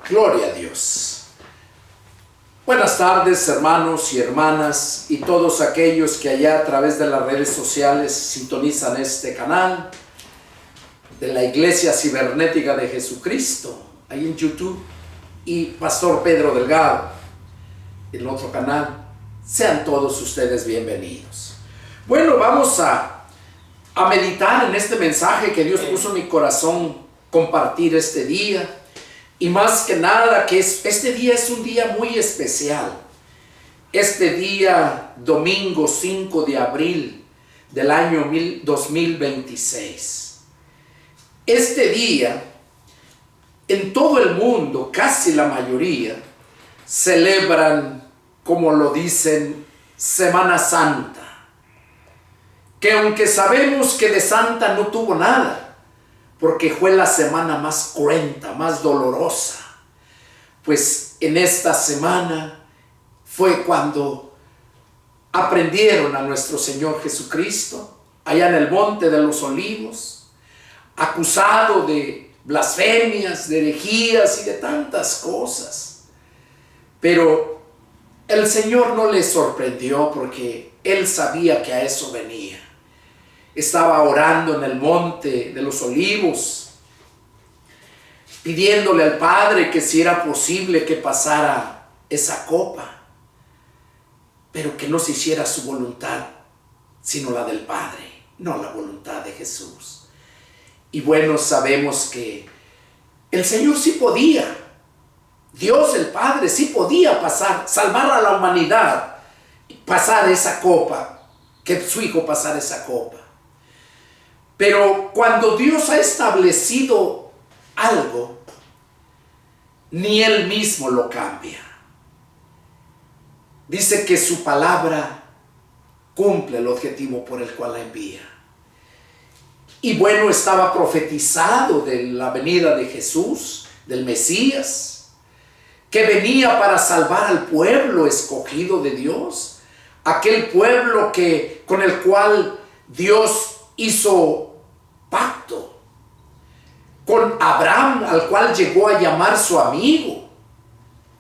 Gloria a Dios. Buenas tardes, hermanos y hermanas, y todos aquellos que allá a través de las redes sociales sintonizan este canal de la Iglesia Cibernética de Jesucristo, ahí en YouTube, y Pastor Pedro Delgado, en otro canal. Sean todos ustedes bienvenidos. Bueno, vamos a meditar en este mensaje que Dios puso en mi corazón compartir este día. Y más que nada, este día es un día muy especial. Este día, domingo 5 de abril del año 2026. Este día, en todo el mundo, casi la mayoría, celebran, como lo dicen, Semana Santa. Que aunque sabemos que de Santa no tuvo nada, porque fue la semana más cruenta, más dolorosa, pues en esta semana fue cuando aprendieron a nuestro Señor Jesucristo, allá en el Monte de los Olivos, acusado de blasfemias, de herejías y de tantas cosas. Pero el Señor no le sorprendió porque Él sabía que a eso venía. Estaba orando en el Monte de los Olivos, pidiéndole al Padre que si era posible que pasara esa copa, pero que no se hiciera su voluntad, sino la del Padre, no la voluntad de Jesús. Y bueno, sabemos que el Señor sí podía, Dios el Padre sí podía pasar, salvar a la humanidad, pasar esa copa, que su Hijo pasara esa copa. Pero cuando Dios ha establecido algo, ni Él mismo lo cambia. Dice que su palabra cumple el objetivo por el cual la envía. Y bueno, estaba profetizado de la venida de Jesús, del Mesías, que venía para salvar al pueblo escogido de Dios, aquel pueblo con el cual Dios hizo pacto con Abraham, al cual llegó a llamar su amigo.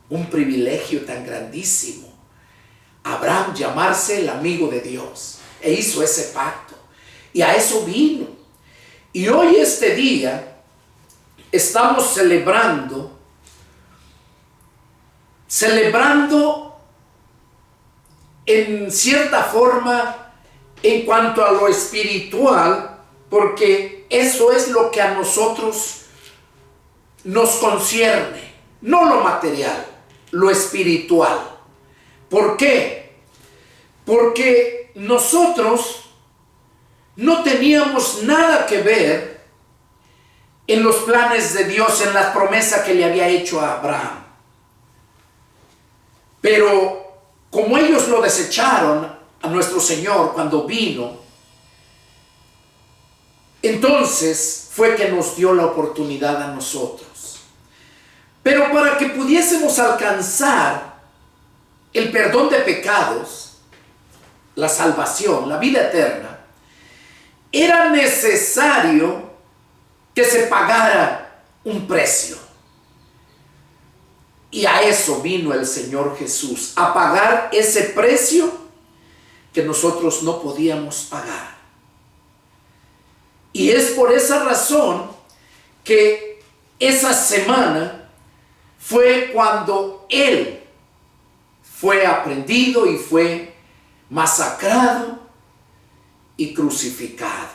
Un privilegio tan grandísimo, Abraham llamarse el amigo de Dios, e hizo ese pacto, y a eso vino. Y hoy, este día, estamos celebrando en cierta forma en cuanto a lo espiritual, porque eso es lo que a nosotros nos concierne, no lo material, lo espiritual. ¿Por qué? Porque nosotros no teníamos nada que ver en los planes de Dios, en las promesas que le había hecho a Abraham. Pero como ellos lo desecharon a nuestro Señor cuando vino, entonces fue que nos dio la oportunidad a nosotros. Pero para que pudiésemos alcanzar el perdón de pecados, la salvación, la vida eterna, era necesario que se pagara un precio. Y a eso vino el Señor Jesús, a pagar ese precio que nosotros no podíamos pagar. Y es por esa razón que esa semana fue cuando Él fue aprehendido y fue masacrado y crucificado.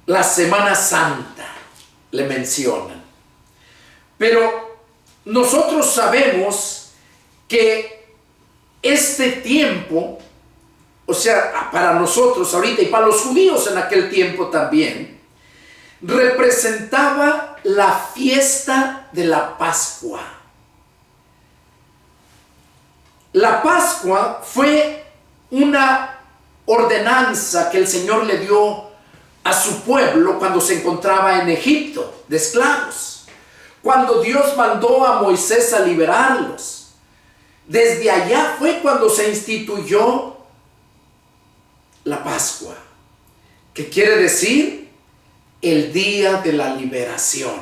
La Semana Santa le mencionan. Pero nosotros sabemos que este tiempo, o sea, para nosotros ahorita y para los judíos en aquel tiempo también, representaba la fiesta de la Pascua. La Pascua fue una ordenanza que el Señor le dio a su pueblo cuando se encontraba en Egipto de esclavos. Cuando Dios mandó a Moisés a liberarlos, desde allá fue cuando se instituyó la Pascua, que quiere decir el día de la liberación.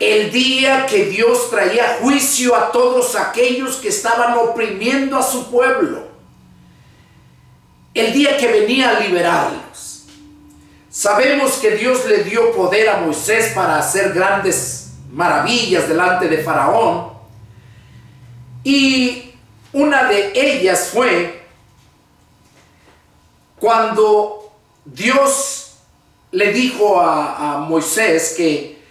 el día que Dios traía juicio a todos aquellos que estaban oprimiendo a su pueblo, el día que venía a liberarlos. Sabemos que Dios le dio poder a Moisés para hacer grandes maravillas delante de Faraón, y una de ellas fue cuando Dios le dijo a Moisés que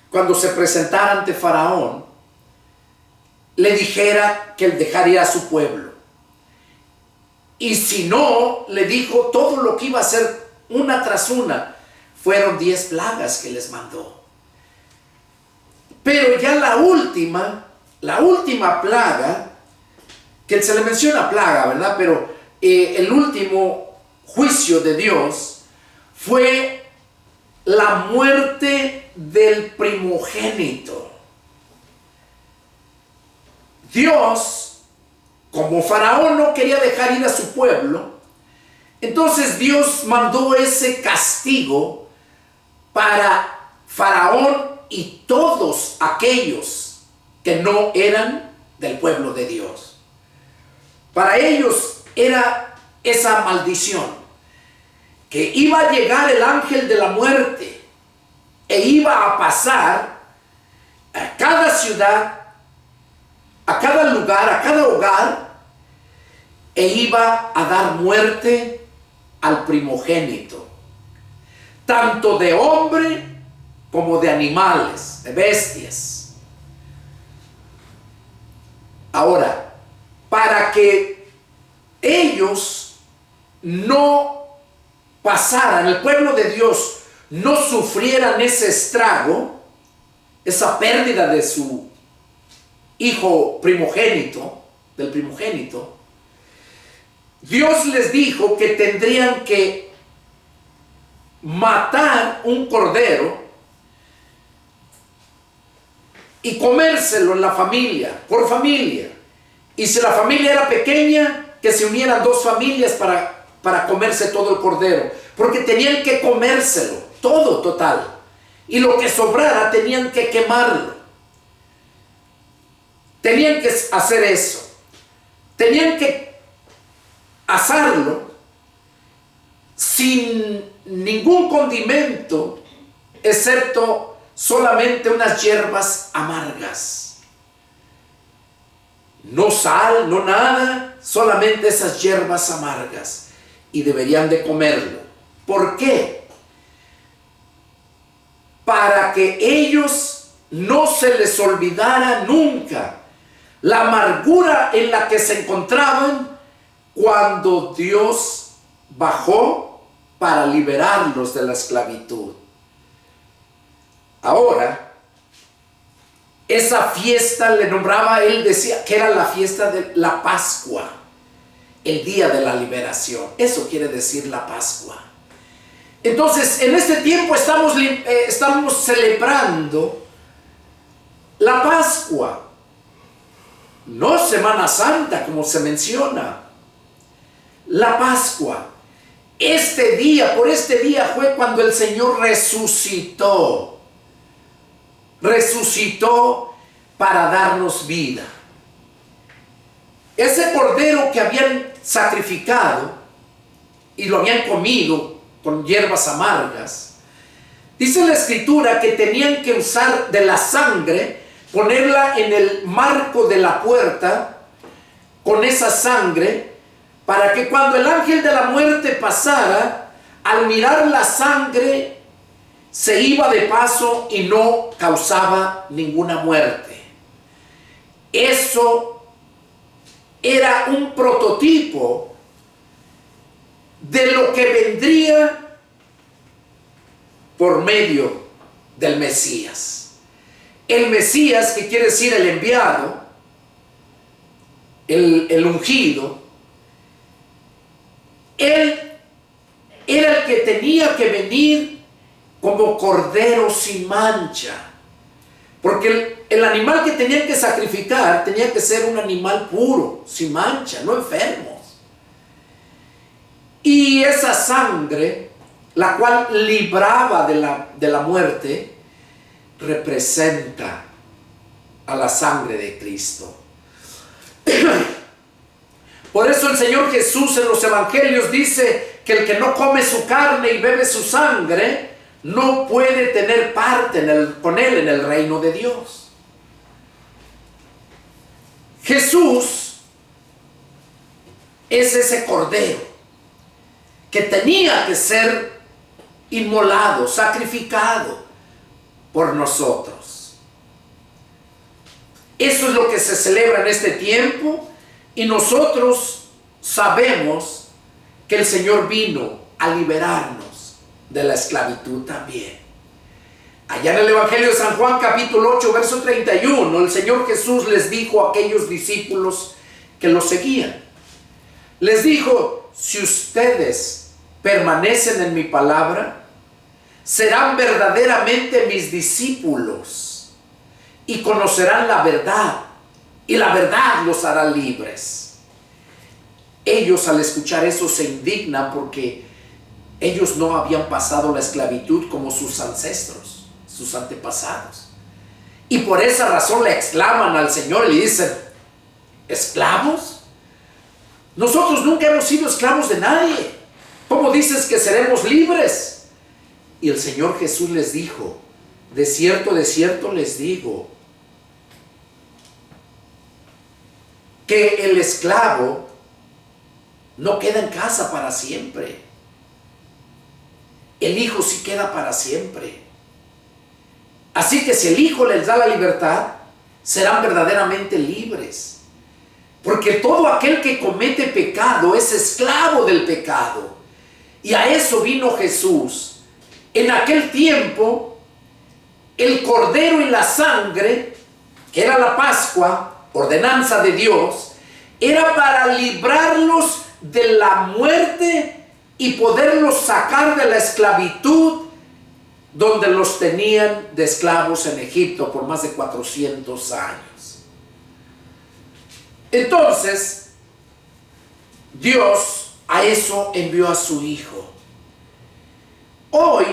cuando se presentara ante Faraón, le dijera que él dejaría a su pueblo. Y si no, le dijo todo lo que iba a hacer una tras una. Fueron 10 plagas que les mandó. Pero ya la última plaga, que se le menciona plaga, ¿verdad? Pero el último juicio de Dios fue la muerte del primogénito. Dios, como Faraón no quería dejar ir a su pueblo, entonces Dios mandó ese castigo para Faraón y todos aquellos que no eran del pueblo de Dios. Para ellos era esa maldición, que iba a llegar el ángel de la muerte e iba a pasar a cada ciudad, a cada lugar, a cada hogar, e iba a dar muerte al primogénito, tanto de hombre como de animales, de bestias. Ahora, para que ellos no pasaran, el pueblo de Dios no sufrieran ese estrago, esa pérdida de su hijo primogénito, del primogénito, Dios les dijo que tendrían que matar un cordero y comérselo en la familia, por familia. Y si la familia era pequeña, que se unieran 2 familias para comerse todo el cordero, porque tenían que comérselo, todo total. Y lo que sobrara tenían que quemarlo. Tenían que hacer eso. Tenían que asarlo sin ningún condimento, excepto solamente unas hierbas amargas. No sal, no nada, solamente esas hierbas amargas. Y deberían de comerlo. ¿Por qué? Para que ellos no se les olvidara nunca la amargura en la que se encontraban cuando Dios bajó para liberarlos de la esclavitud. Ahora, esa fiesta le nombraba, él decía que era la fiesta de la Pascua, el día de la liberación. Eso quiere decir la Pascua. Entonces, en este tiempo estamos celebrando la Pascua, no Semana Santa como se menciona. La Pascua. Por este día fue cuando el Señor resucitó. Resucitó para darnos vida. Ese cordero que habían sacrificado y lo habían comido con hierbas amargas, dice la Escritura que tenían que usar de la sangre, ponerla en el marco de la puerta con esa sangre, para que cuando el ángel de la muerte pasara, al mirar la sangre, se iba de paso y no causaba ninguna muerte. Eso era un prototipo de lo que vendría por medio del Mesías. El Mesías, que quiere decir el enviado, el ungido, él era el que tenía que venir como cordero sin mancha, porque el animal que tenían que sacrificar tenía que ser un animal puro, sin mancha, no enfermos. Y esa sangre, la cual libraba de la muerte, representa a la sangre de Cristo. Por eso el Señor Jesús en los evangelios dice que el que no come su carne y bebe su sangre no puede tener parte con Él en el reino de Dios. Jesús es ese cordero que tenía que ser inmolado, sacrificado por nosotros. Eso es lo que se celebra en este tiempo, y nosotros sabemos que el Señor vino a liberarnos de la esclavitud también. Allá en el Evangelio de San Juan, capítulo 8, verso 31, el Señor Jesús les dijo a aquellos discípulos que lo seguían. Les dijo: si ustedes permanecen en mi palabra, serán verdaderamente mis discípulos y conocerán la verdad, y la verdad los hará libres. Ellos, al escuchar eso, se indignan porque ellos no habían pasado la esclavitud como sus ancestros, sus antepasados. Y por esa razón le exclaman al Señor y le dicen: ¿esclavos? Nosotros nunca hemos sido esclavos de nadie. ¿Cómo dices que seremos libres? Y el Señor Jesús les dijo: de cierto les digo, que el esclavo no queda en casa para siempre. El Hijo sí queda para siempre. Así que si el Hijo les da la libertad, serán verdaderamente libres. Porque todo aquel que comete pecado es esclavo del pecado. Y a eso vino Jesús. En aquel tiempo, el cordero y la sangre, que era la Pascua, ordenanza de Dios, era para librarlos de la muerte y poderlos sacar de la esclavitud donde los tenían de esclavos en Egipto por más de 400 años. Entonces, Dios a eso envió a su Hijo. Hoy,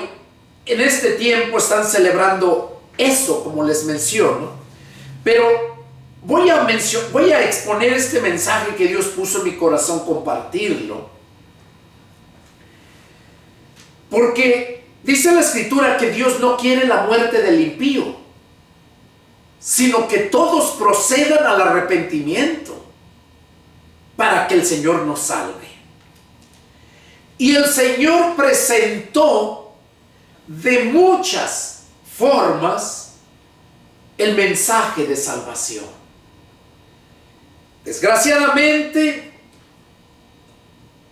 en este tiempo, están celebrando eso, como les menciono, pero voy a exponer este mensaje que Dios puso en mi corazón, compartirlo, porque dice la Escritura que Dios no quiere la muerte del impío, sino que todos procedan al arrepentimiento para que el Señor nos salve. Y el Señor presentó de muchas formas el mensaje de salvación. Desgraciadamente,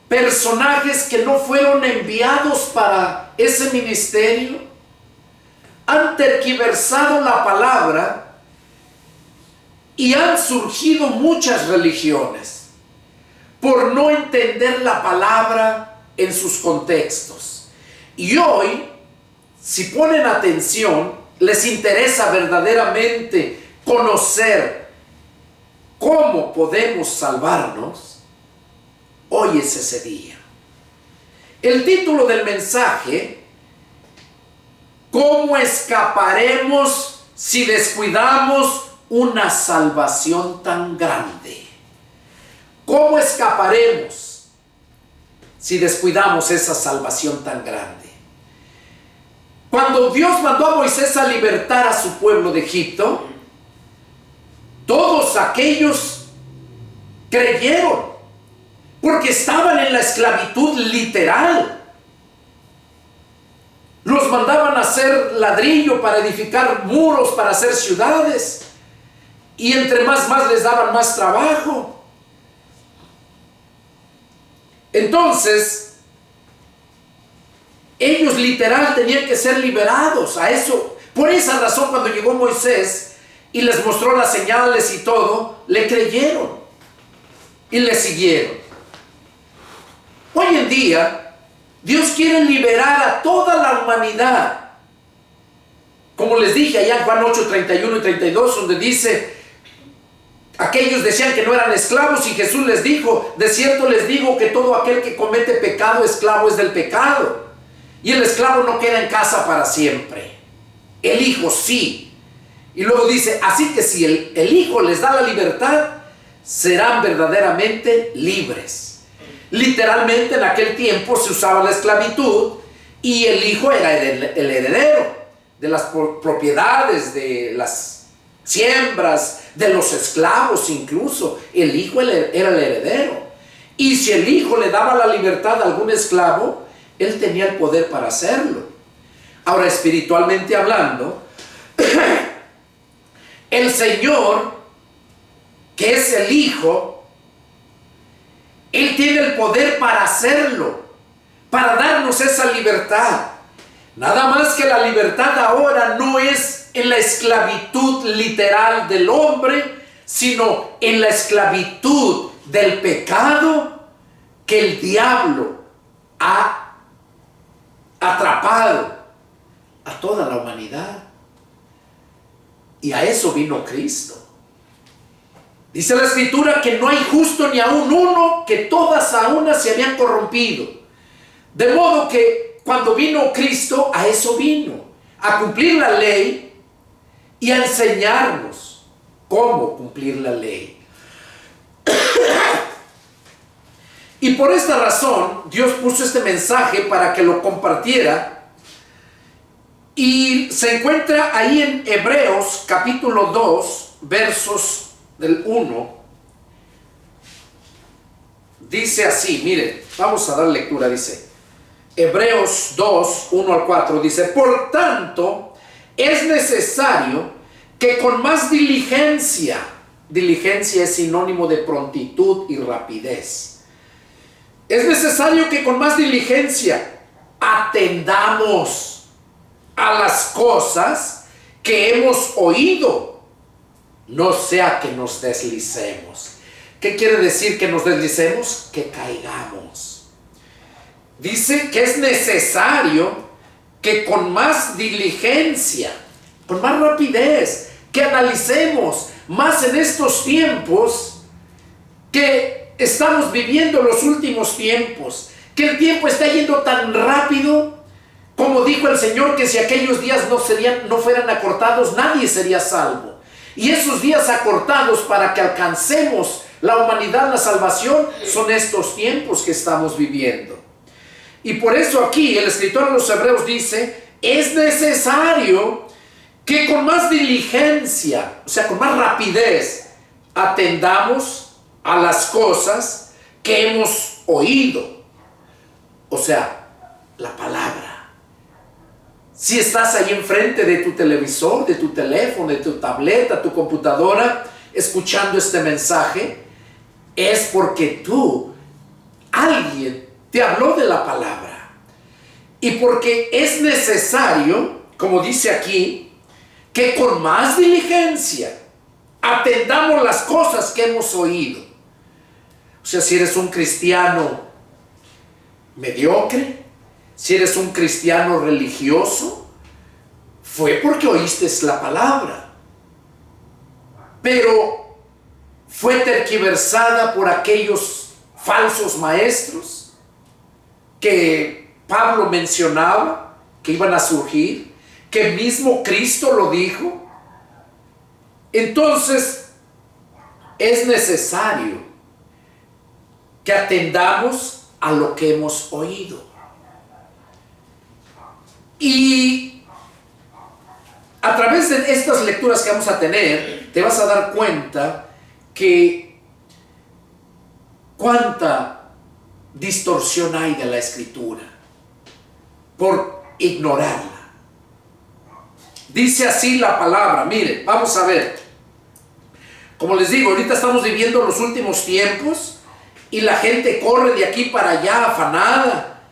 personajes que no fueron enviados para ese ministerio han tergiversado la palabra y han surgido muchas religiones por no entender la palabra en sus contextos. Y hoy, si ponen atención, les interesa verdaderamente conocer cómo podemos salvarnos, hoy es ese día. El título del mensaje: ¿cómo escaparemos si descuidamos una salvación tan grande? ¿Cómo escaparemos si descuidamos esa salvación tan grande? Cuando Dios mandó a Moisés a libertar a su pueblo de Egipto, todos aquellos creyeron, porque estaban en la esclavitud literal. Los mandaban a hacer ladrillo para edificar muros, para hacer ciudades, y entre más les daban más trabajo. Entonces, ellos literal tenían que ser liberados. A eso, por esa razón, cuando llegó Moisés y les mostró las señales y todo, le creyeron y le siguieron. Hoy en día, Dios quiere liberar a toda la humanidad. Como les dije allá en Juan 8, 31 y 32, donde dice: aquellos decían que no eran esclavos, y Jesús les dijo: de cierto les digo que todo aquel que comete pecado, esclavo es del pecado. Y el esclavo no queda en casa para siempre. El Hijo sí. Y luego dice, así que si el Hijo les da la libertad, serán verdaderamente libres. Literalmente en aquel tiempo se usaba la esclavitud y el Hijo era el heredero de las propiedades, de las siembras, de los esclavos incluso. El Hijo era el heredero. Y si el Hijo le daba la libertad a algún esclavo, él tenía el poder para hacerlo. Ahora, espiritualmente hablando, el Señor, que es el Hijo, Él tiene el poder para hacerlo, para darnos esa libertad. Nada más que la libertad ahora no es en la esclavitud literal del hombre, sino en la esclavitud del pecado que el diablo ha atrapado a toda la humanidad. Y a eso vino Cristo. Dice la Escritura que no hay justo ni aún uno, que todas a una se habían corrompido. De modo que cuando vino Cristo, a eso vino, a cumplir la ley y a enseñarnos cómo cumplir la ley. Y por esta razón, Dios puso este mensaje para que lo compartiera. Y se encuentra ahí en Hebreos capítulo 2, versos del 1. Dice así, miren, vamos a dar lectura, dice. Hebreos 2, 1 al 4, dice, por tanto, es necesario que con más diligencia es sinónimo de prontitud y rapidez. Es necesario que con más diligencia atendamos a las cosas que hemos oído, no sea que nos deslicemos. ¿Qué quiere decir que nos deslicemos? Que caigamos. Dice que es necesario que con más diligencia, con más rapidez, que analicemos más en estos tiempos que estamos viviendo, los últimos tiempos, que el tiempo está yendo tan rápido. Como dijo el Señor, que si aquellos días no fueran acortados, nadie sería salvo. Y esos días acortados para que alcancemos la humanidad, la salvación, son estos tiempos que estamos viviendo. Y por eso aquí el escritor de los Hebreos dice, es necesario que con más diligencia, o sea, con más rapidez, atendamos a las cosas que hemos oído. O sea, la palabra. Si estás ahí enfrente de tu televisor, de tu teléfono, de tu tableta, tu computadora, escuchando este mensaje, es porque alguien te habló de la palabra. Y porque es necesario, como dice aquí, que con más diligencia atendamos las cosas que hemos oído. O sea, si eres un cristiano mediocre, si eres un cristiano religioso, fue porque oíste la palabra, pero fue tergiversada por aquellos falsos maestros que Pablo mencionaba que iban a surgir, que mismo Cristo lo dijo. Entonces es necesario que atendamos a lo que hemos oído. Y a través de estas lecturas que vamos a tener, te vas a dar cuenta que cuánta distorsión hay de la Escritura por ignorarla. Dice así la palabra, miren, vamos a ver. Como les digo, ahorita estamos viviendo los últimos tiempos y la gente corre de aquí para allá afanada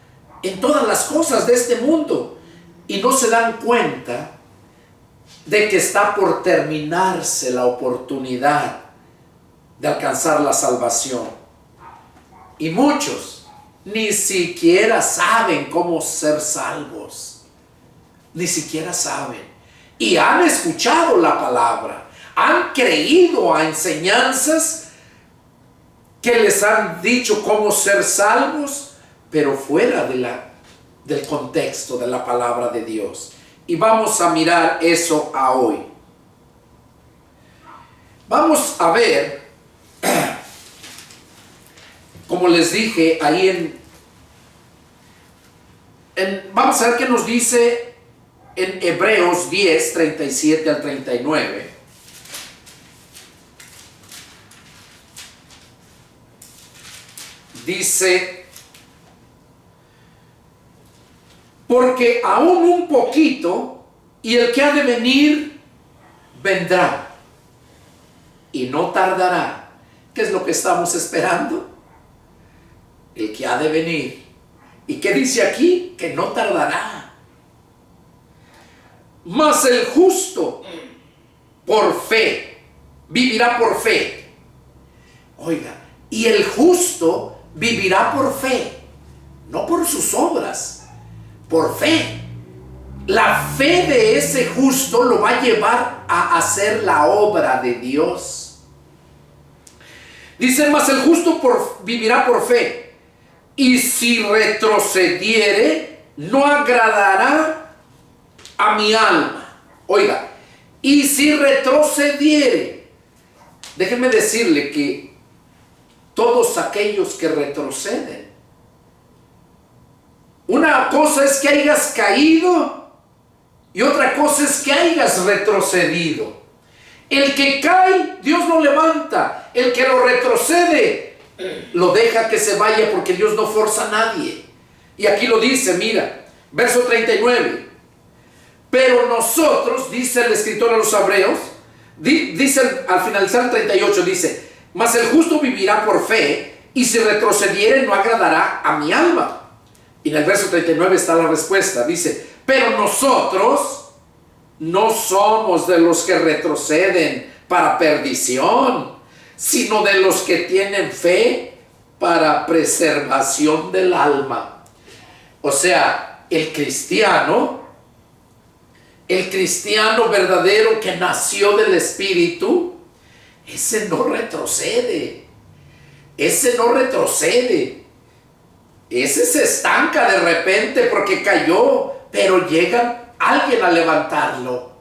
en todas las cosas de este mundo. Y no se dan cuenta de que está por terminarse la oportunidad de alcanzar la salvación. Y muchos ni siquiera saben cómo ser salvos. Ni siquiera saben. Y han escuchado la palabra. Han creído a enseñanzas que les han dicho cómo ser salvos, pero fuera del contexto de la palabra de Dios. Y vamos a mirar eso a hoy. Vamos a ver, como les dije ahí vamos a ver qué nos dice en Hebreos 10, 37 al 39. Dice: porque aún un poquito, y el que ha de venir, vendrá, y no tardará. ¿Qué es lo que estamos esperando? El que ha de venir. ¿Y qué dice aquí? Que no tardará. Mas el justo, por fe, vivirá por fe. Oiga, y el justo vivirá por fe, no por sus obras, por fe. La fe de ese justo lo va a llevar a hacer la obra de Dios. Dice: mas el justo vivirá por fe, y si retrocediere, no agradará a mi alma. Oiga, y si retrocediere, déjenme decirle que todos aquellos que retroceden, una cosa es que hayas caído y otra cosa es que hayas retrocedido. El que cae, Dios lo levanta. El que lo retrocede, lo deja que se vaya, porque Dios no forza a nadie. Y aquí lo dice, mira, verso 39. Pero nosotros, dice el escritor a los Hebreos, dice al finalizar el 38, dice: mas el justo vivirá por fe, y si retrocediere, no agradará a mi alma. Y en el verso 39 está la respuesta. Dice: pero nosotros no somos de los que retroceden para perdición, sino de los que tienen fe para preservación del alma. O sea, el cristiano verdadero que nació del Espíritu, ese no retrocede. Ese no retrocede. Ese se estanca de repente porque cayó, pero llega alguien a levantarlo.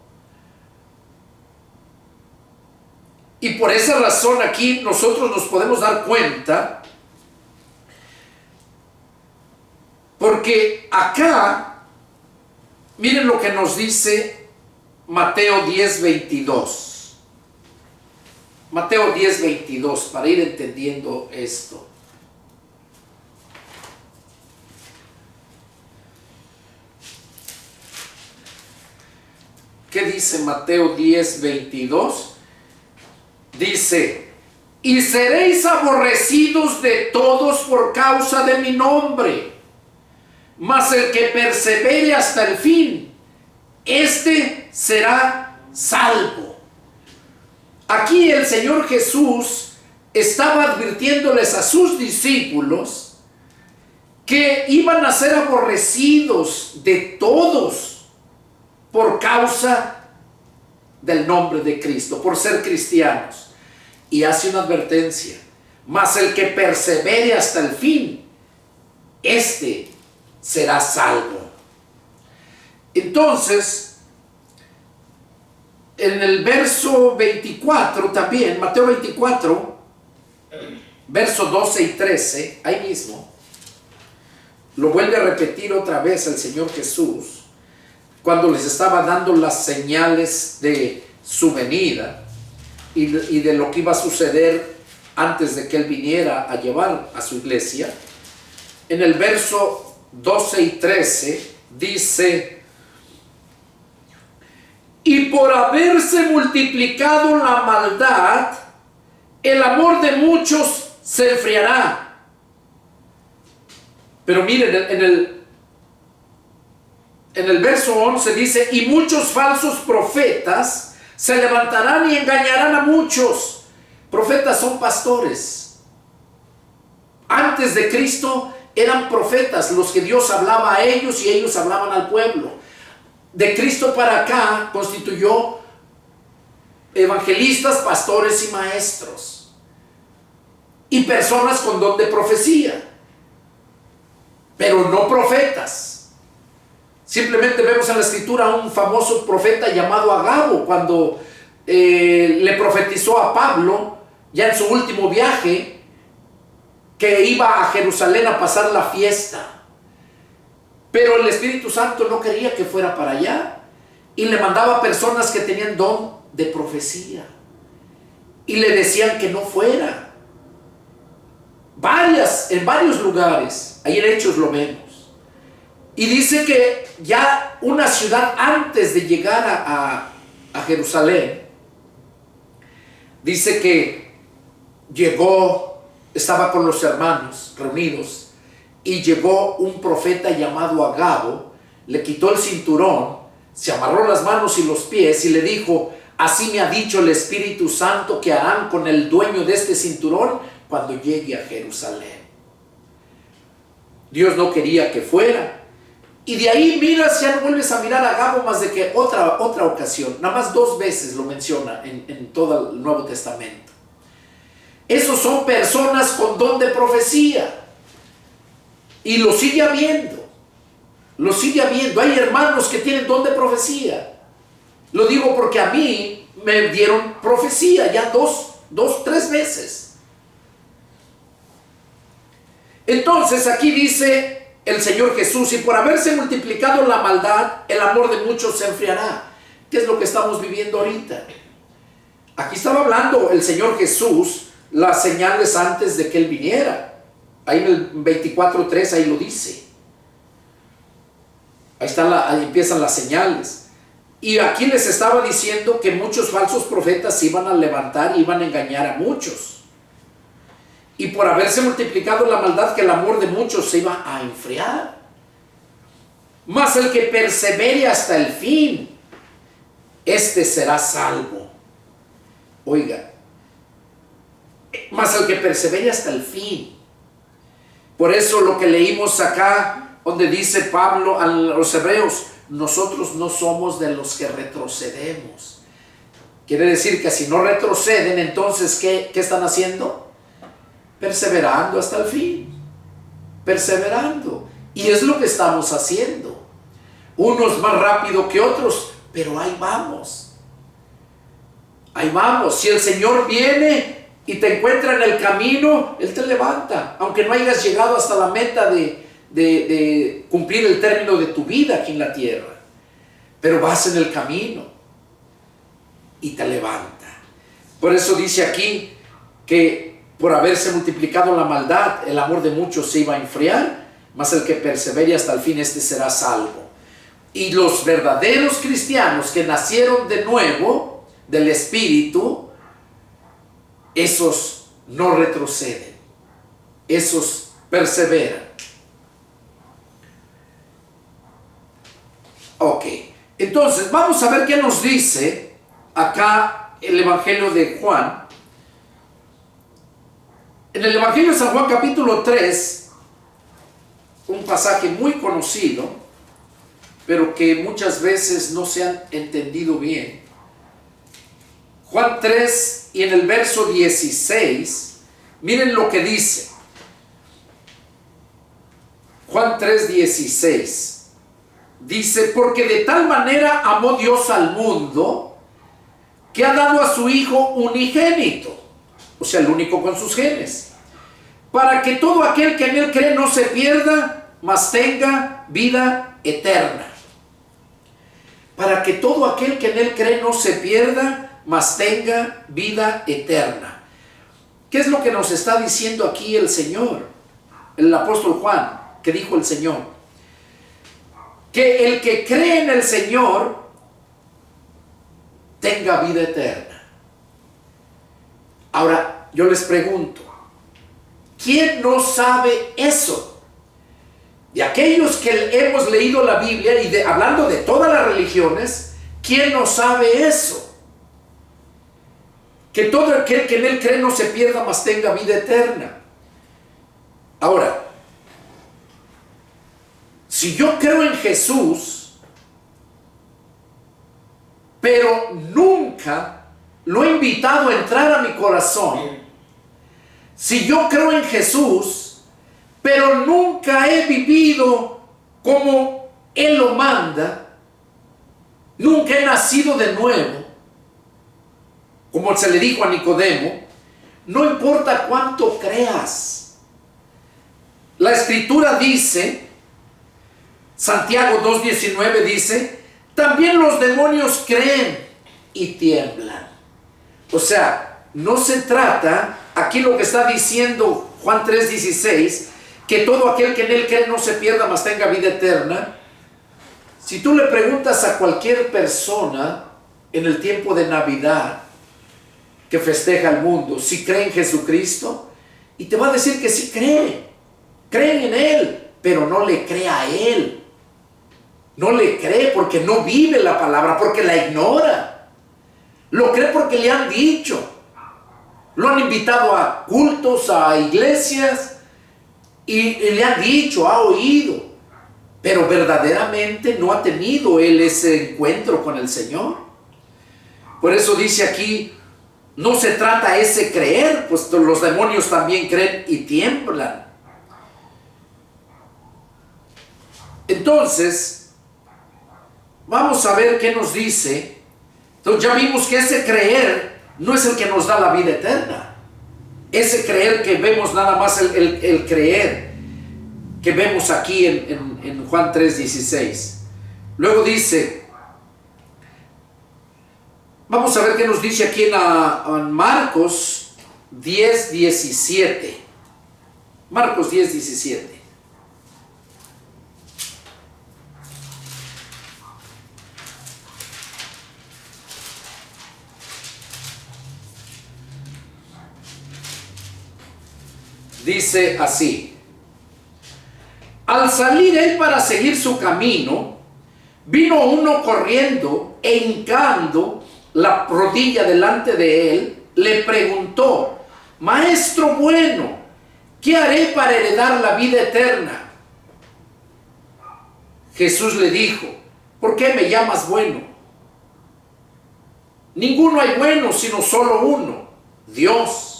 Y por esa razón aquí nosotros nos podemos dar cuenta, porque acá, miren lo que nos dice Mateo 10, 22. Mateo 10, 22, para ir entendiendo esto. ¿Qué dice Mateo 10, 22? Dice: y seréis aborrecidos de todos por causa de mi nombre, mas el que persevere hasta el fin, este será salvo. Aquí el Señor Jesús estaba advirtiéndoles a sus discípulos que iban a ser aborrecidos de todos por causa del nombre de Cristo, por ser cristianos. Y hace una advertencia: mas el que persevere hasta el fin, este será salvo. Entonces, en el verso 24 también, Mateo 24, verso 12 y 13, ahí mismo, lo vuelve a repetir otra vez el Señor Jesús, cuando les estaba dando las señales de su venida y de lo que iba a suceder antes de que Él viniera a llevar a su iglesia. En el verso 12 y 13 dice: y por haberse multiplicado la maldad, el amor de muchos se enfriará. Pero miren, en el verso 11 dice: y muchos falsos profetas se levantarán y engañarán a muchos. Profetas son pastores. Antes de Cristo eran profetas los que Dios hablaba a ellos y ellos hablaban al pueblo. De Cristo para acá constituyó evangelistas, pastores y maestros, y personas con don de profecía, pero no profetas, Simplemente vemos en la escritura a un famoso profeta llamado Agabo, cuando le profetizó a Pablo, ya en su último viaje, que iba a Jerusalén a pasar la fiesta. Pero el Espíritu Santo no quería que fuera para allá, y le mandaba personas que tenían don de profecía, y le decían que no fuera. En varios lugares, ahí en Hechos lo vemos. Y dice que ya una ciudad antes de llegar a Jerusalén, dice que estaba con los hermanos reunidos, y llegó un profeta llamado Agabo, le quitó el cinturón, se amarró las manos y los pies y le dijo: así me ha dicho el Espíritu Santo que harán con el dueño de este cinturón cuando llegue a Jerusalén. Dios no quería que fuera. Y de ahí miras, ya no vuelves a mirar a Agabo más de que otra ocasión. Nada más 2 veces lo menciona en todo el Nuevo Testamento. Esos son personas con don de profecía. Y lo sigue habiendo. Lo sigue habiendo. Hay hermanos que tienen don de profecía. Lo digo porque a mí me dieron profecía ya 3 veces. Entonces aquí dice el Señor Jesús: y por haberse multiplicado la maldad, el amor de muchos se enfriará. ¿Qué es lo que estamos viviendo ahorita? Aquí estaba hablando el Señor Jesús las señales antes de que Él viniera. Ahí en el 24:3 ahí lo dice. Ahí empiezan las señales. Y aquí les estaba diciendo que muchos falsos profetas se iban a levantar y iban a engañar a muchos. Y por haberse multiplicado la maldad, que el amor de muchos se iba a enfriar. Mas el que persevere hasta el fin, este será salvo. Oiga, mas el que persevere hasta el fin. Por eso lo que leímos acá, donde dice Pablo a los hebreos: nosotros no somos de los que retrocedemos. Quiere decir que si no retroceden, entonces ¿qué están haciendo? Perseverando hasta el fin. Perseverando. Y es lo que estamos haciendo. Unos más rápido que otros, pero ahí vamos. Ahí vamos. Si el Señor viene y te encuentra en el camino, Él te levanta. Aunque no hayas llegado hasta la meta de cumplir el término de tu vida aquí en la tierra. Pero vas en el camino y te levanta. Por eso dice aquí que por haberse multiplicado la maldad, el amor de muchos se iba a enfriar, mas el que persevere hasta el fin, este será salvo. Y los verdaderos cristianos que nacieron de nuevo del Espíritu, esos no retroceden, esos perseveran. Ok, entonces vamos a ver qué nos dice acá el Evangelio de Juan. En el Evangelio de San Juan capítulo 3, un pasaje muy conocido, pero que muchas veces no se han entendido bien. Juan 3 y en el verso 16, miren lo que dice. Juan 3, 16. Dice: porque de tal manera amó Dios al mundo, que ha dado a su Hijo unigénito, o sea, el único con sus genes, para que todo aquel que en Él cree no se pierda, mas tenga vida eterna. Para que todo aquel que en Él cree no se pierda, mas tenga vida eterna. ¿Qué es lo que nos está diciendo aquí el Señor? El apóstol Juan, que dijo el Señor: que el que cree en el Señor tenga vida eterna. Ahora, yo les pregunto, ¿quién no sabe eso? De aquellos que hemos leído la Biblia y hablando de todas las religiones, ¿quién no sabe eso? Que todo aquel que en Él cree no se pierda, mas tenga vida eterna. Ahora, si yo creo en Jesús, pero nunca lo he invitado a entrar a mi corazón, si yo creo en Jesús, pero nunca he vivido como Él lo manda, nunca he nacido de nuevo, como se le dijo a Nicodemo, no importa cuánto creas. La Escritura dice, Santiago 2:19 dice, también los demonios creen y tiemblan. O sea, no se trata, aquí lo que está diciendo Juan 3:16, que todo aquel que en él cree no se pierda, mas tenga vida eterna. Si tú le preguntas a cualquier persona en el tiempo de Navidad que festeja el mundo, si cree en Jesucristo, y te va a decir que sí creen en Él, pero no le cree a Él. No le cree porque no vive la palabra, porque la ignora. Lo cree porque le han dicho. Lo han invitado a cultos, a iglesias, y le han dicho, ha oído, pero verdaderamente no ha tenido él ese encuentro con el Señor. Por eso dice aquí, no se trata ese creer, pues los demonios también creen y tiemblan. Entonces, vamos a ver qué nos dice. Entonces ya vimos que ese creer no es el que nos da la vida eterna. Ese creer que vemos, nada más el creer que vemos aquí en Juan 3:16. Luego dice, vamos a ver qué nos dice aquí en Marcos 10:17. Marcos 10:17. Dice así: al salir él para seguir su camino, vino uno corriendo e hincando la rodilla delante de él, le preguntó: Maestro bueno, ¿qué haré para heredar la vida eterna? Jesús le dijo: ¿por qué me llamas bueno? Ninguno hay bueno sino solo uno, Dios.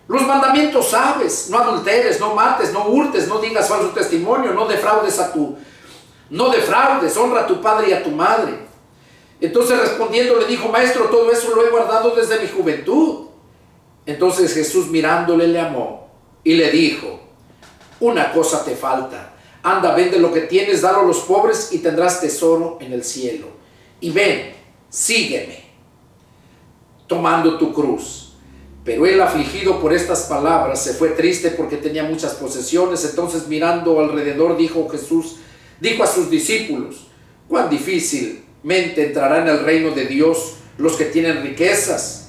Los mandamientos sabes: no adulteres, no mates, no hurtes, no digas falso testimonio, no defraudes, honra a tu padre y a tu madre. Entonces respondiendo le dijo: Maestro, todo eso lo he guardado desde mi juventud. Entonces Jesús mirándole le amó y le dijo: una cosa te falta, anda, vende lo que tienes, dalo a los pobres y tendrás tesoro en el cielo. Y ven, sígueme, tomando tu cruz. Pero él, afligido por estas palabras, se fue triste porque tenía muchas posesiones. Entonces mirando alrededor dijo a sus discípulos: cuán difícilmente entrará en el reino de Dios los que tienen riquezas.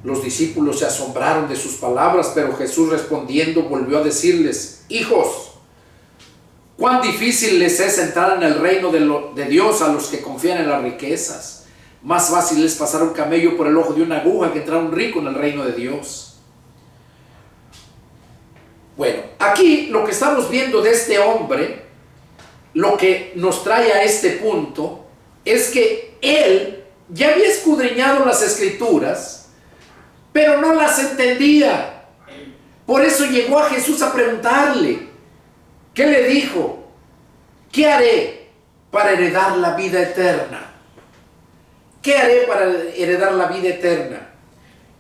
Los discípulos se asombraron de sus palabras, pero Jesús respondiendo volvió a decirles: hijos, cuán difícil les es entrar en el reino de Dios a los que confían en las riquezas. Más fácil es pasar un camello por el ojo de una aguja que entrar un rico en el reino de Dios. Bueno, aquí lo que estamos viendo de este hombre, lo que nos trae a este punto, es que él ya había escudriñado las Escrituras, pero no las entendía. Por eso llegó a Jesús a preguntarle. ¿Qué le dijo? ¿Qué haré para heredar la vida eterna? ¿Qué haré para heredar la vida eterna?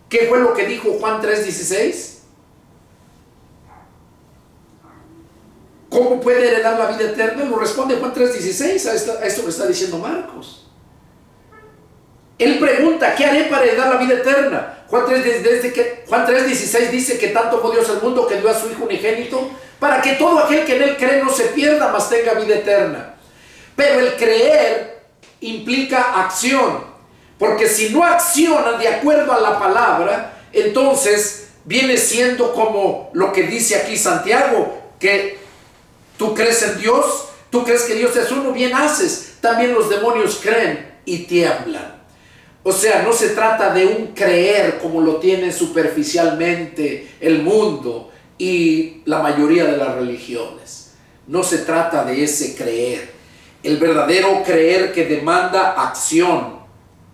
¿Qué fue lo que dijo Juan 3:16? ¿Cómo puede heredar la vida eterna? Lo responde Juan 3:16 a esto que está diciendo Marcos. Él pregunta: ¿qué haré para heredar la vida eterna? Juan 3:16 dice que tanto amó Dios al mundo que dio a su Hijo unigénito para que todo aquel que en él cree no se pierda, mas tenga vida eterna. Pero el creer implica acción. Porque si no accionan de acuerdo a la palabra, entonces viene siendo como lo que dice aquí Santiago, que tú crees en Dios, tú crees que Dios es uno, bien haces. También los demonios creen y tiemblan. O sea, no se trata de un creer como lo tiene superficialmente el mundo y la mayoría de las religiones. No se trata de ese creer. El verdadero creer que demanda acción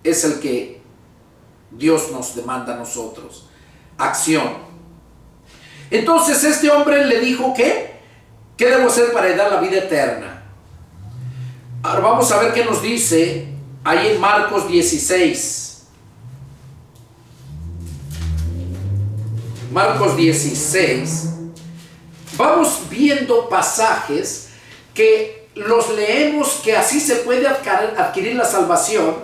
es el que Dios nos demanda a nosotros. Acción. Entonces este hombre le dijo: ¿qué debo hacer para heredar la vida eterna? Ahora vamos a ver qué nos dice ahí en Marcos 16. Marcos 16. Vamos viendo pasajes que los leemos, que así se puede adquirir la salvación,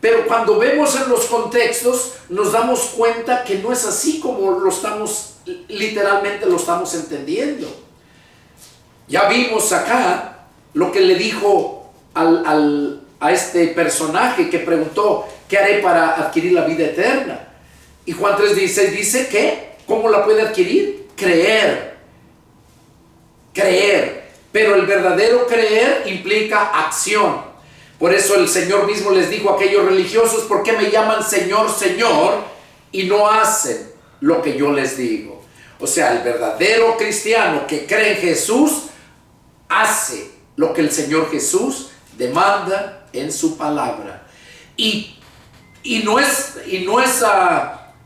pero cuando vemos en los contextos nos damos cuenta que no es así como literalmente lo estamos entendiendo. Ya vimos acá lo que le dijo a este personaje que preguntó: ¿qué haré para adquirir la vida eterna? Y Juan 3:16 dice que, ¿cómo la puede adquirir? Creer. Pero el verdadero creer implica acción. Por eso el Señor mismo les dijo a aquellos religiosos: ¿por qué me llaman Señor, Señor, y no hacen lo que yo les digo? O sea, el verdadero cristiano que cree en Jesús hace lo que el Señor Jesús demanda en su palabra. Y no es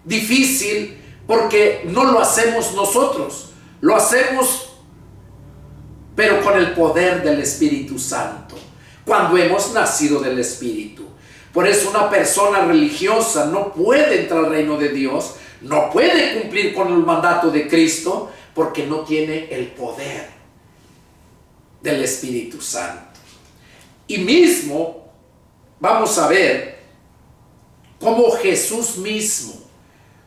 difícil, porque no lo hacemos nosotros, lo hacemos pero con el poder del Espíritu Santo, cuando hemos nacido del Espíritu. Por eso una persona religiosa no puede entrar al reino de Dios, no puede cumplir con el mandato de Cristo, porque no tiene el poder del Espíritu Santo. Y mismo vamos a ver cómo Jesús mismo,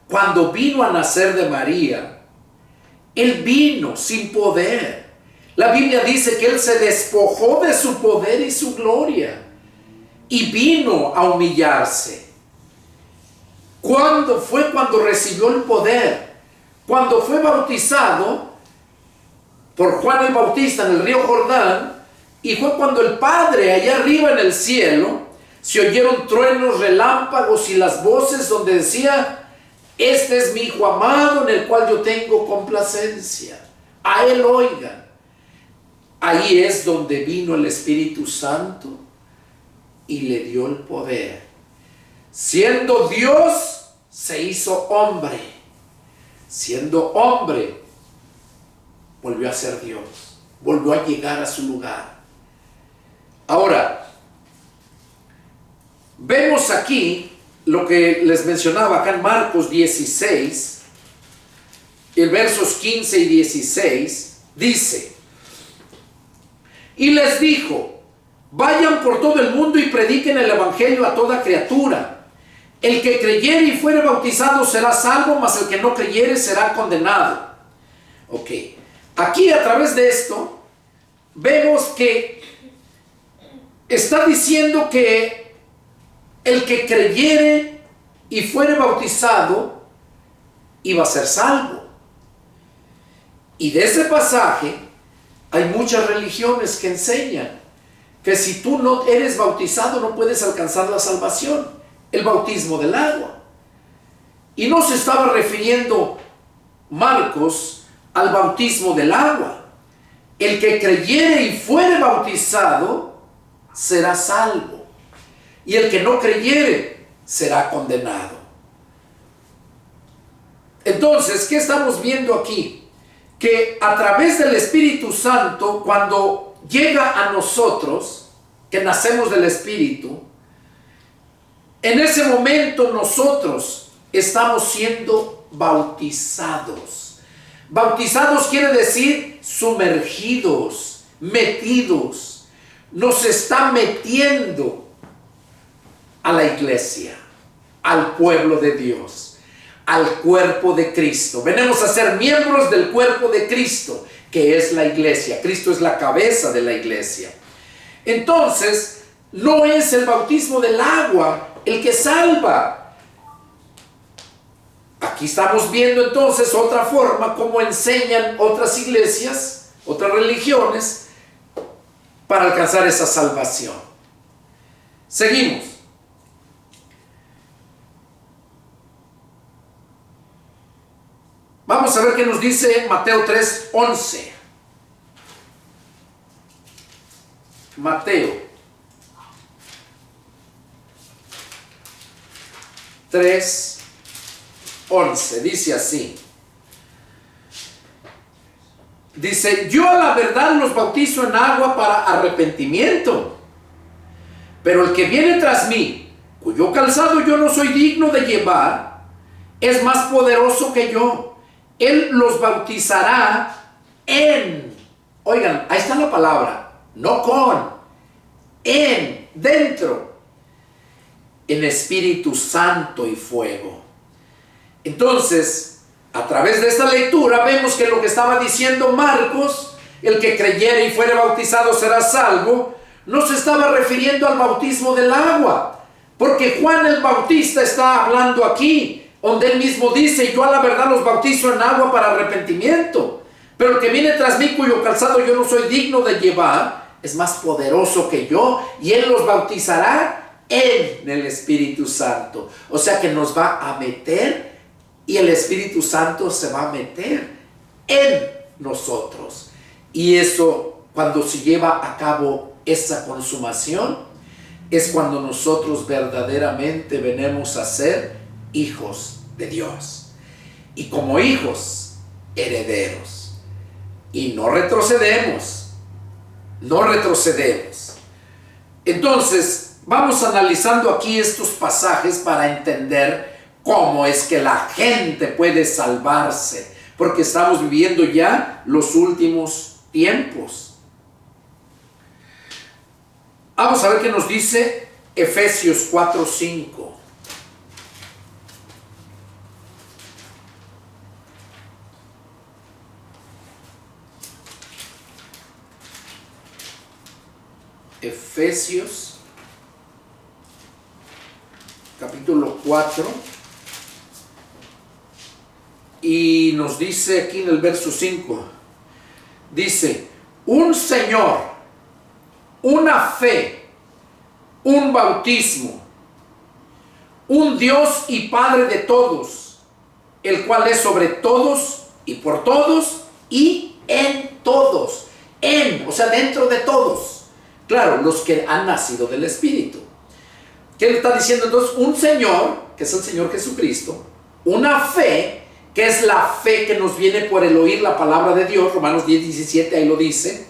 cuando vino a nacer de María, Él vino sin poder. La Biblia dice que Él se despojó de su poder y su gloria y vino a humillarse. ¿Cuándo fue? Cuando recibió el poder. Cuando fue bautizado por Juan el Bautista en el río Jordán, y fue cuando el Padre allá arriba en el cielo se oyeron truenos, relámpagos y las voces donde decía: este es mi Hijo amado en el cual yo tengo complacencia, a Él oigan. Ahí es donde vino el Espíritu Santo y le dio el poder. Siendo Dios, se hizo hombre. Siendo hombre, volvió a ser Dios, volvió a llegar a su lugar. Ahora, vemos aquí lo que les mencionaba acá en Marcos 16, el versos 15 y 16, dice: y les dijo: vayan por todo el mundo y prediquen el evangelio a toda criatura. El que creyere y fuere bautizado será salvo, mas el que no creyere será condenado. Ok, aquí a través de esto vemos que está diciendo que el que creyere y fuere bautizado iba a ser salvo. Y de ese pasaje hay muchas religiones que enseñan que si tú no eres bautizado no puedes alcanzar la salvación, el bautismo del agua. Y no se estaba refiriendo Marcos al bautismo del agua. El que creyere y fuere bautizado será salvo, y el que no creyere será condenado. Entonces, ¿qué estamos viendo aquí? Que a través del Espíritu Santo, cuando llega a nosotros, que nacemos del Espíritu, en ese momento nosotros estamos siendo bautizados. Bautizados quiere decir sumergidos, metidos. Nos está metiendo a la iglesia, al pueblo de Dios, al cuerpo de Cristo. Venimos a ser miembros del cuerpo de Cristo, que es la iglesia. Cristo es la cabeza de la iglesia. Entonces, no es el bautismo del agua el que salva. Aquí estamos viendo entonces otra forma como enseñan otras iglesias, otras religiones, para alcanzar esa salvación. Seguimos. Vamos a ver qué nos dice Mateo 3:11. Mateo 3:11 dice así. Dice: yo a la verdad los bautizo en agua para arrepentimiento, Pero el que viene tras mí, cuyo calzado yo no soy digno de llevar, es más poderoso que yo. Él los bautizará en, oigan, ahí está la palabra, no con, en, dentro, en Espíritu Santo y fuego. Entonces, a través de esta lectura vemos que lo que estaba diciendo Marcos, el que creyere y fuere bautizado será salvo, no se estaba refiriendo al bautismo del agua, porque Juan el Bautista está hablando aquí, donde él mismo dice: yo a la verdad los bautizo en agua para arrepentimiento, pero el que viene tras mí, cuyo calzado yo no soy digno de llevar, es más poderoso que yo, y él los bautizará en el Espíritu Santo. O sea que nos va a meter, y el Espíritu Santo se va a meter en nosotros. Y eso, cuando se lleva a cabo esa consumación, es cuando nosotros verdaderamente venimos a ser hijos de Dios. Y como hijos, herederos. Y no retrocedemos. No retrocedemos. Entonces, vamos analizando aquí estos pasajes para entender cómo es que la gente puede salvarse. Porque estamos viviendo ya los últimos tiempos. Vamos a ver qué nos dice Efesios 4:5. Efesios capítulo 4, y nos dice aquí en el verso 5, dice: un Señor, una fe, un bautismo, un Dios y Padre de todos, el cual es sobre todos y por todos y en todos. En, o sea, dentro de todos. Claro, los que han nacido del Espíritu. ¿Qué le está diciendo entonces? Un Señor, que es el Señor Jesucristo, una fe, que es la fe que nos viene por el oír la palabra de Dios, Romanos 10:17, ahí lo dice,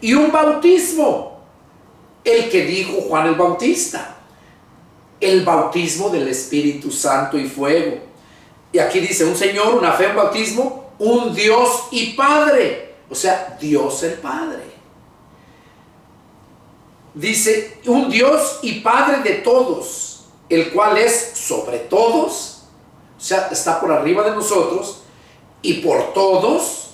y un bautismo, el que dijo Juan el Bautista, el bautismo del Espíritu Santo y fuego. Y aquí dice: un Señor, una fe, un bautismo, un Dios y Padre, o sea, Dios el Padre. Dice: un Dios y Padre de todos, el cual es sobre todos, o sea, está por arriba de nosotros, y por todos,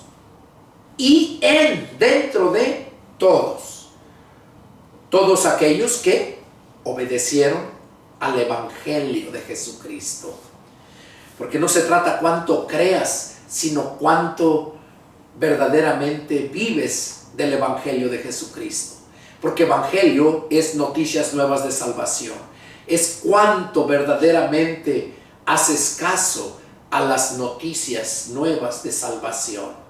y en, dentro de todos. Todos aquellos que obedecieron al Evangelio de Jesucristo. Porque no se trata cuánto creas, sino cuánto verdaderamente vives del Evangelio de Jesucristo. Porque Evangelio es noticias nuevas de salvación. Es cuánto verdaderamente haces caso a las noticias nuevas de salvación.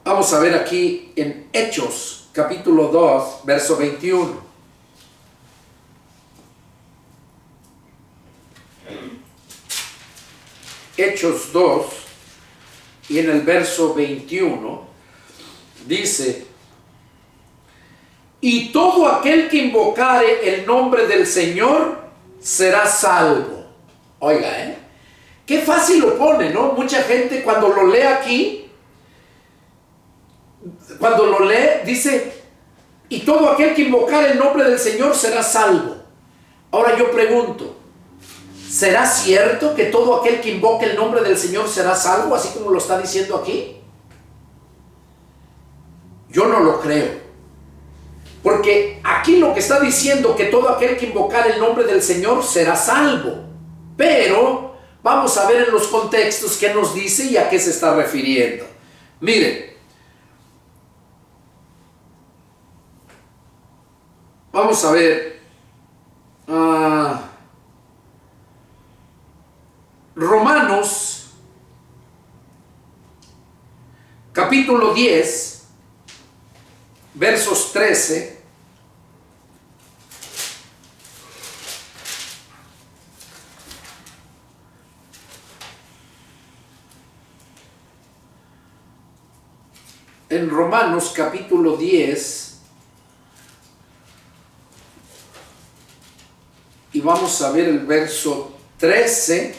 Vamos a ver aquí en Hechos, capítulo 2, verso 21. Hechos 2, y en el verso 21, dice: y todo aquel que invocare el nombre del Señor será salvo. Oiga, qué fácil lo pone, ¿no? Mucha gente cuando lo lee aquí, cuando lo lee, dice: y todo aquel que invocare el nombre del Señor será salvo. Ahora yo pregunto, ¿será cierto que todo aquel que invoque el nombre del Señor será salvo, así como lo está diciendo aquí? Yo no lo creo. Porque aquí lo que está diciendo, que todo aquel que invocar el nombre del Señor será salvo. Pero vamos a ver en los contextos qué nos dice y a qué se está refiriendo. Miren, vamos a ver Romanos capítulo 10, versos 13 en Romanos capítulo 10 y vamos a ver el verso 13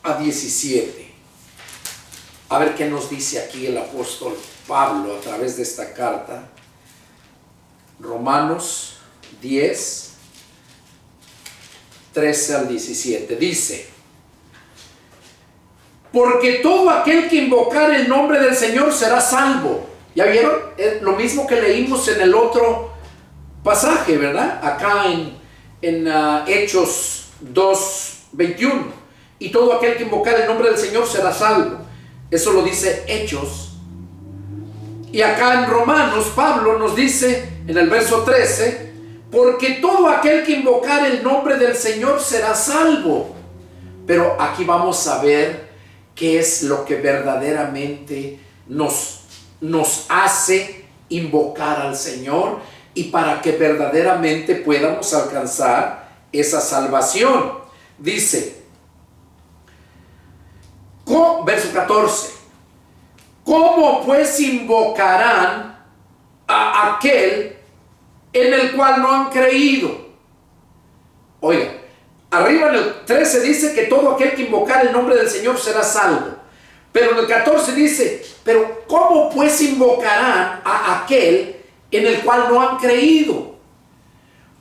a 17. A ver qué nos dice aquí el apóstol Pablo a través de esta carta. Romanos 10, 13 al 17. Dice: porque todo aquel que invocar el nombre del Señor será salvo. ¿Ya vieron? Es lo mismo que leímos en el otro pasaje, ¿verdad? Acá en Hechos 2, 21. Y todo aquel que invocar el nombre del Señor será salvo. Eso lo dice Hechos. Y acá en Romanos, Pablo nos dice en el verso 13: porque todo aquel que invocar el nombre del Señor será salvo. Pero aquí vamos a ver qué es lo que verdaderamente nos hace invocar al Señor y para que verdaderamente podamos alcanzar esa salvación. Dice, verso 14: ¿cómo pues invocarán a aquel en el cual no han creído? Oiga, arriba en el 13 dice que todo aquel que invocar el nombre del Señor será salvo. Pero en el 14 dice, pero ¿cómo pues invocarán a aquel en el cual no han creído?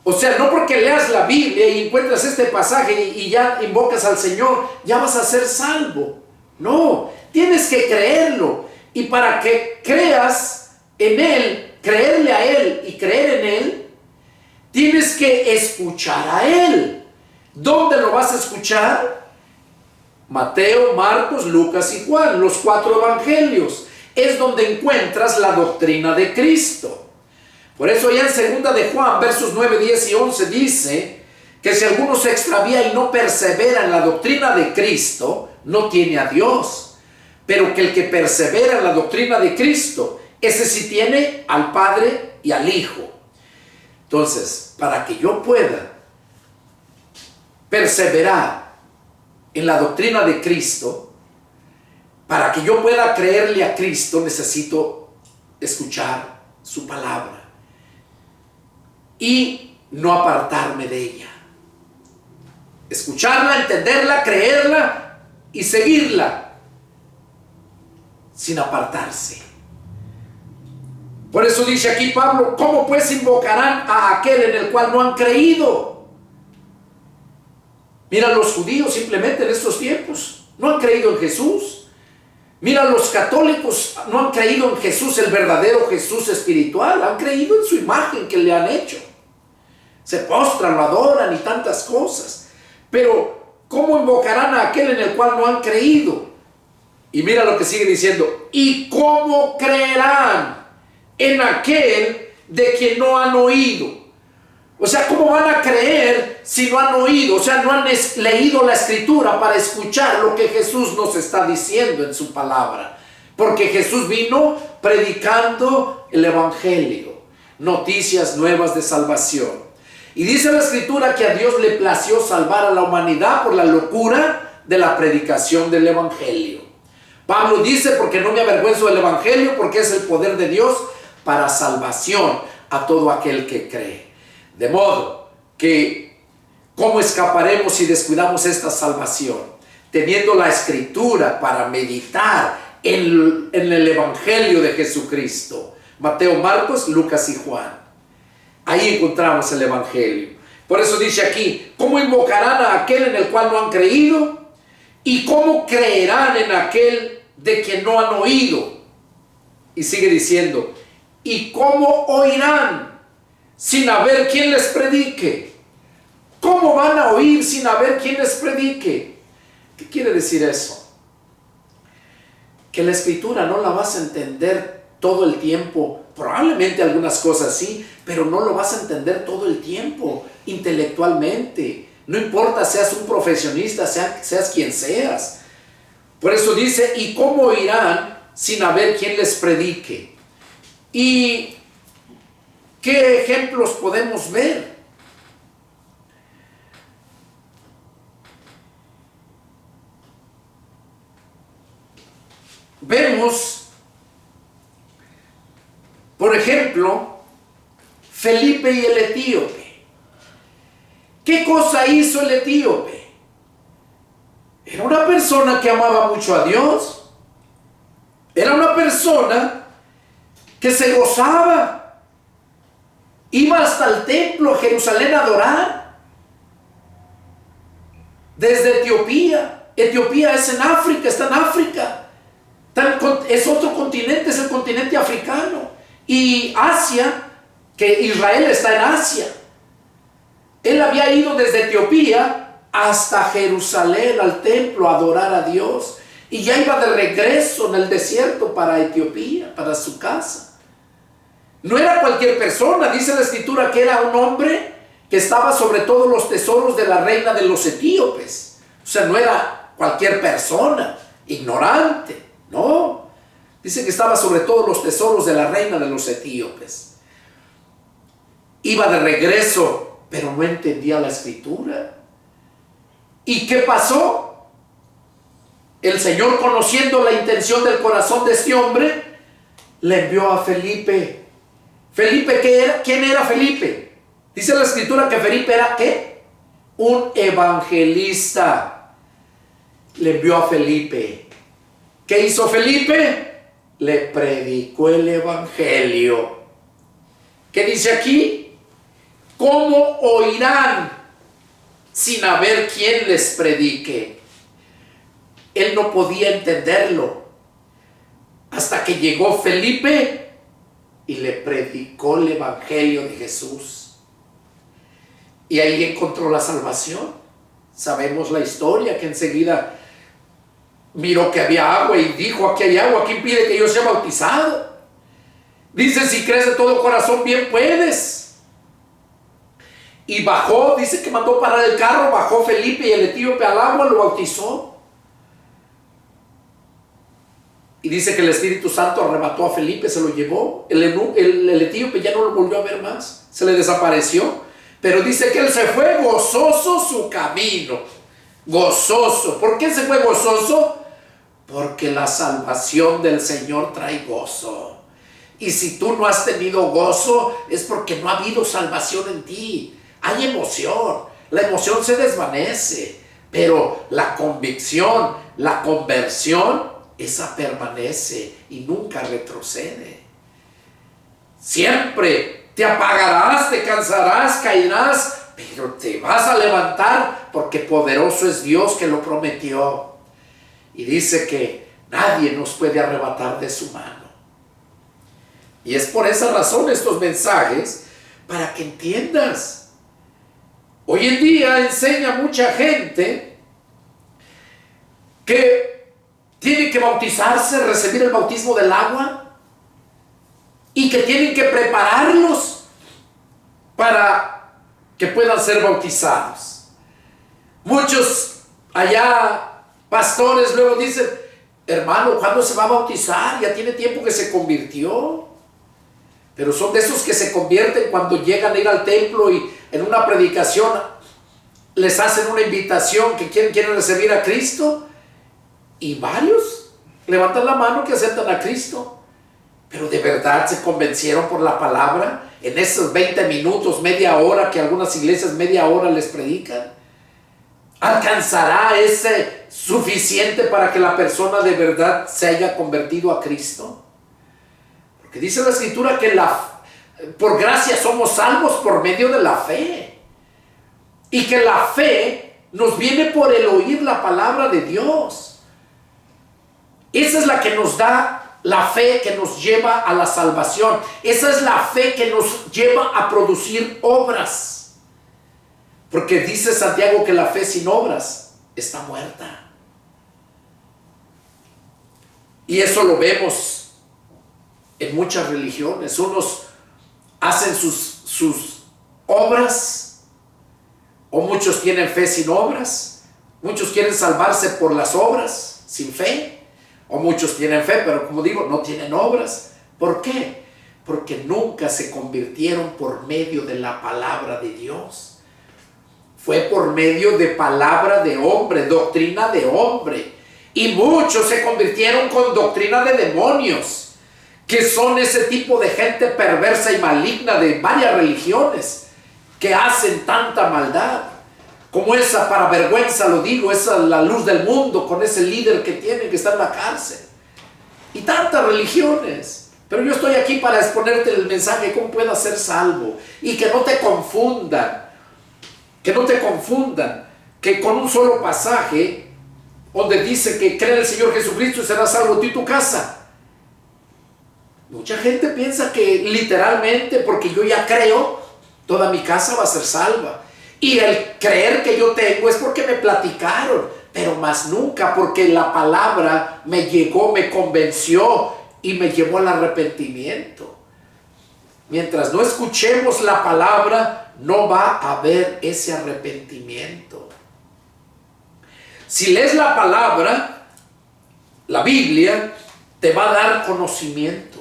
O sea, no porque leas la Biblia y encuentras este pasaje y ya invocas al Señor, ya vas a ser salvo. No, tienes que creerlo. Y para que creas en Él, creerle a Él y creer en Él, tienes que escuchar a Él. ¿Dónde lo vas a escuchar? Mateo, Marcos, Lucas y Juan, los 4 evangelios. Es donde encuentras la doctrina de Cristo. Por eso ya en segunda de Juan, versos 9, 10 y 11 dice que si alguno se extravía y no persevera en la doctrina de Cristo, no tiene a Dios. Pero que el que persevera en la doctrina de Cristo, ese sí tiene al Padre y al Hijo. Entonces, para que yo pueda perseverar en la doctrina de Cristo, para que yo pueda creerle a Cristo, necesito escuchar su palabra y no apartarme de ella. Escucharla, entenderla, creerla y seguirla sin apartarse. Por eso dice aquí Pablo, ¿cómo pues invocarán a aquel en el cual no han creído? Mira, los judíos simplemente en estos tiempos no han creído en Jesús. Mira, los católicos no han creído en Jesús, el verdadero Jesús espiritual. Han creído en su imagen que le han hecho. Se postran, lo adoran y tantas cosas. Pero, ¿cómo invocarán a aquel en el cual no han creído? Y mira lo que sigue diciendo. ¿Y cómo creerán en aquel de quien no han oído? O sea, ¿cómo van a creer si no han oído? O sea, no han leído la Escritura para escuchar lo que Jesús nos está diciendo en su palabra. Porque Jesús vino predicando el Evangelio, noticias nuevas de salvación. Y dice la Escritura que a Dios le plació salvar a la humanidad por la locura de la predicación del Evangelio. Pablo dice, porque no me avergüenzo del Evangelio, porque es el poder de Dios para salvación a todo aquel que cree. De modo que, ¿cómo escaparemos si descuidamos esta salvación? Teniendo la Escritura para meditar en el Evangelio de Jesucristo. Mateo, Marcos, Lucas y Juan. Ahí encontramos el Evangelio. Por eso dice aquí, ¿cómo invocarán a aquel en el cual no han creído? ¿Y cómo creerán en aquel de quien no han oído? Y sigue diciendo, ¿y cómo oirán sin haber quien les predique? ¿Cómo van a oír sin haber quien les predique? ¿Qué quiere decir eso? Que la Escritura no la vas a entender todo el tiempo. Probablemente algunas cosas sí, pero no lo vas a entender todo el tiempo intelectualmente. No importa seas un profesionista, seas quien seas. Por eso dice, ¿y cómo oirán sin haber quien les predique? ¿Y qué ejemplos podemos ver? Vemos Por ejemplo, Felipe y el etíope. ¿Qué cosa hizo el etíope? Era una persona que amaba mucho a Dios. Era una persona que se gozaba. Iba hasta el templo, a Jerusalén, a adorar. Desde Etiopía. Etiopía es en África, está en África. Es otro continente, es el continente africano. Y Asia, que Israel está en Asia. Él había ido desde Etiopía hasta Jerusalén, al templo, a adorar a Dios. Y ya iba de regreso en el desierto para Etiopía, para su casa. No era cualquier persona, dice la escritura que era un hombre que estaba sobre todos los tesoros de la reina de los etíopes. O sea, no era cualquier persona, ignorante, no. Dice que estaba sobre todos los tesoros de la reina de los etíopes. Iba de regreso, pero no entendía la escritura. ¿Y qué pasó? El Señor, conociendo la intención del corazón de este hombre, le envió a Felipe. ¿Felipe qué era? ¿Quién era Felipe? Dice la escritura que Felipe era ¿qué? Un evangelista. Le envió a Felipe. ¿Qué hizo Felipe? Le predicó el evangelio. ¿Qué dice aquí? ¿Cómo oirán sin haber quien les predique? Él no podía entenderlo hasta que llegó Felipe y le predicó el evangelio de Jesús. Y ahí encontró la salvación. Sabemos la historia, que enseguida miró que había agua y dijo: aquí hay agua, ¿quién pide que yo sea bautizado? Dice: si crees de todo corazón, bien puedes. Y bajó, dice que mandó parar el carro, bajó Felipe y el etíope al agua, lo bautizó. Y dice que el Espíritu Santo arrebató a Felipe, se lo llevó. El etíope ya no lo volvió a ver más, se le desapareció. Pero dice que él se fue gozoso su camino. Gozoso. ¿Por qué se fue gozoso? Porque la salvación del Señor trae gozo. Y si tú no has tenido gozo, es porque no ha habido salvación en ti. Hay emoción. La emoción se desvanece. Pero la convicción, la conversión, esa permanece y nunca retrocede. Siempre te apagarás, te cansarás, caerás, pero te vas a levantar, porque poderoso es Dios que lo prometió. Y dice que nadie nos puede arrebatar de su mano. Y es por esa razón estos mensajes, para que entiendas. Hoy en día enseña mucha gente que tienen que bautizarse, recibir el bautismo del agua, y que tienen que prepararlos para que puedan ser bautizados. Muchos allá, pastores, luego dicen: hermano, ¿cuándo se va a bautizar? Ya tiene tiempo que se convirtió. Pero son de esos que se convierten cuando llegan a ir al templo y en una predicación les hacen una invitación que quieren recibir a Cristo. Y varios levantan la mano que aceptan a Cristo. Pero de verdad se convencieron por la palabra en esos 20 minutos, media hora, que algunas iglesias media hora les predican. ¿Alcanzará ese suficiente para que la persona de verdad se haya convertido a Cristo? Porque dice la escritura que por gracia somos salvos por medio de la fe. Y que la fe nos viene por el oír la palabra de Dios. Esa es la que nos da la fe, que nos lleva a la salvación. Esa es la fe que nos lleva a producir obras. Porque dice Santiago que la fe sin obras está muerta. Y eso lo vemos en muchas religiones. Unos hacen sus obras, o muchos tienen fe sin obras. Muchos quieren salvarse por las obras, sin fe. O muchos tienen fe, pero como digo, no tienen obras. ¿Por qué? Porque nunca se convirtieron por medio de la palabra de Dios. Fue por medio de palabra de hombre, doctrina de hombre. Y muchos se convirtieron con doctrina de demonios, que son ese tipo de gente perversa y maligna de varias religiones, que hacen tanta maldad, como esa, para vergüenza lo digo, esa la luz del mundo, con ese líder que tiene, que está en la cárcel, y tantas religiones. Pero yo estoy aquí para exponerte el mensaje de cómo puedas ser salvo, y que no te confundan, que con un solo pasaje, donde dice que cree en el Señor Jesucristo y serás salvo tú y tu casa. Mucha gente piensa que literalmente, porque yo ya creo, toda mi casa va a ser salva. Y el creer que yo tengo es porque me platicaron, pero más nunca porque la palabra me llegó, me convenció y me llevó al arrepentimiento. Mientras no escuchemos la palabra, no va a haber ese arrepentimiento. Si lees la palabra, la Biblia, te va a dar conocimiento,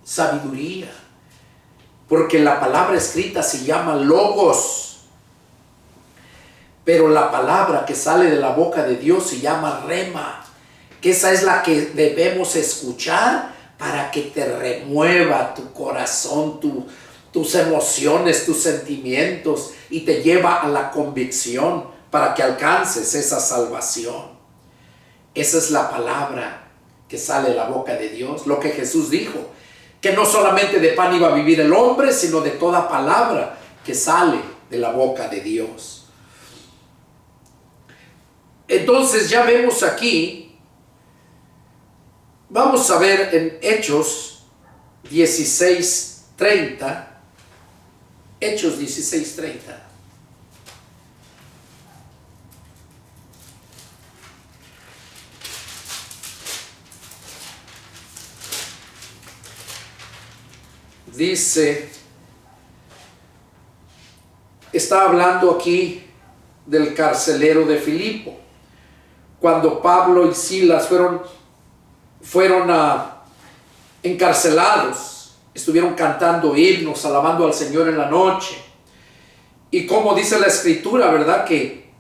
sabiduría, porque la palabra escrita se llama logos, pero la palabra que sale de la boca de Dios se llama rema, que esa es la que debemos escuchar para que te remueva tu corazón, tus emociones, tus sentimientos, y te lleva a la convicción para que alcances esa salvación. Esa es la palabra que sale de la boca de Dios, lo que Jesús dijo, que no solamente de pan iba a vivir el hombre, sino de toda palabra que sale de la boca de Dios. Entonces ya vemos aquí, vamos a ver en Hechos 16:30, Hechos 16:30. Dice, está hablando aquí del carcelero de Filipo, cuando Pablo y Silas fueron encarcelados, estuvieron cantando himnos, alabando al Señor en la noche, y como dice la Escritura, ¿verdad?, que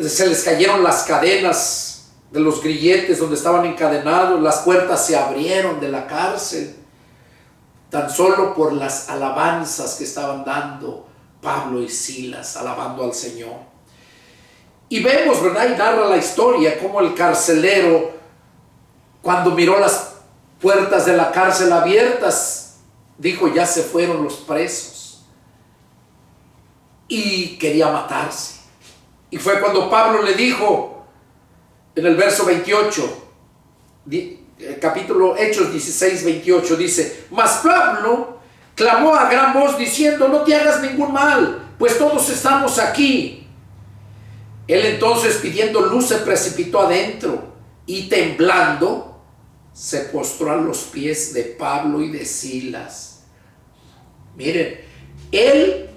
se les cayeron las cadenas de los grilletes donde estaban encadenados, las puertas se abrieron de la cárcel, tan solo por las alabanzas que estaban dando Pablo y Silas, alabando al Señor. Y vemos, ¿verdad?, y narra la historia, cómo el carcelero, cuando miró las puertas de la cárcel abiertas, dijo, ya se fueron los presos, y quería matarse. Y fue cuando Pablo le dijo, en el verso 28, capítulo Hechos 16:28, dice, mas Pablo clamó a gran voz diciendo, no te hagas ningún mal, pues todos estamos aquí. Él entonces, pidiendo luz, se precipitó adentro y temblando se postró a los pies de Pablo y de Silas. Miren, él,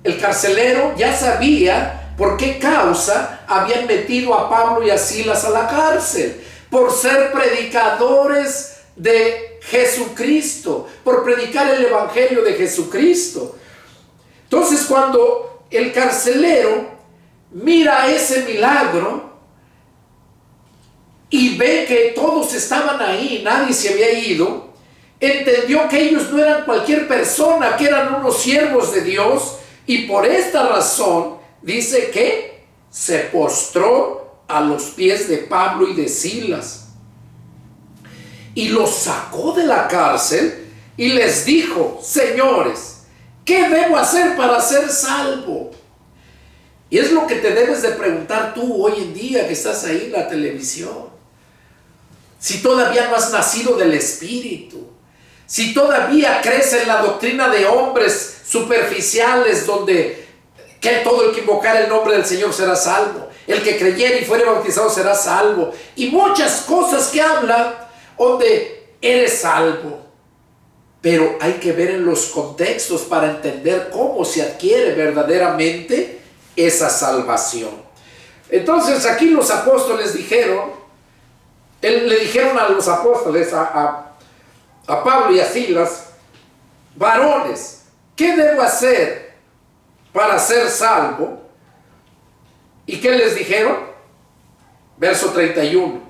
el carcelero, ya sabía por qué causa habían metido a Pablo y a Silas a la cárcel: por ser predicadores de Jesucristo, por predicar el evangelio de Jesucristo. Entonces, cuando el carcelero mira ese milagro y ve que todos estaban ahí, nadie se había ido, entendió que ellos no eran cualquier persona, que eran unos siervos de Dios, y por esta razón dice que se postró a los pies de Pablo y de Silas y los sacó de la cárcel y les dijo: señores, ¿qué debo hacer para ser salvo? Y es lo que te debes de preguntar tú hoy en día que estás ahí en la televisión. Si todavía no has nacido del Espíritu, si todavía crees en la doctrina de hombres superficiales donde que todo el que invocar el nombre del Señor será salvo, el que creyere y fuere bautizado será salvo, y muchas cosas que hablan donde eres salvo. Pero hay que ver en los contextos para entender cómo se adquiere verdaderamente esa salvación. Entonces aquí los apóstoles le dijeron a los apóstoles, a Pablo y a Silas: varones, ¿qué debo hacer para ser salvo? ¿Y qué les dijeron? Verso 31: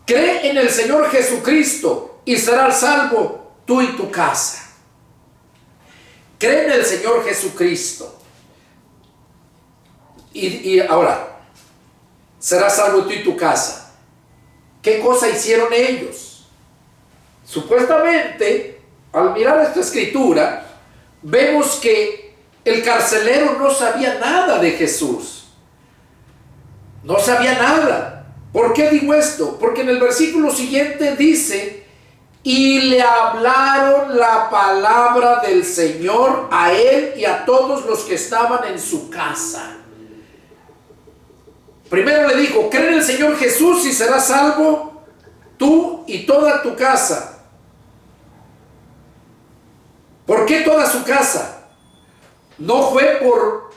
cree en el Señor Jesucristo y serás salvo tú y tu casa. Cree en el Señor Jesucristo. Y ahora, serás salvo tú y tu casa. ¿Qué cosa hicieron ellos? Supuestamente, al mirar esta escritura, vemos que el carcelero no sabía nada de Jesús. No sabía nada. ¿Por qué digo esto? Porque en el versículo siguiente dice: y le hablaron la palabra del Señor a él y a todos los que estaban en su casa. Primero le dijo: cree en el Señor Jesús y serás salvo tú y toda tu casa. ¿Por qué toda su casa? No fue por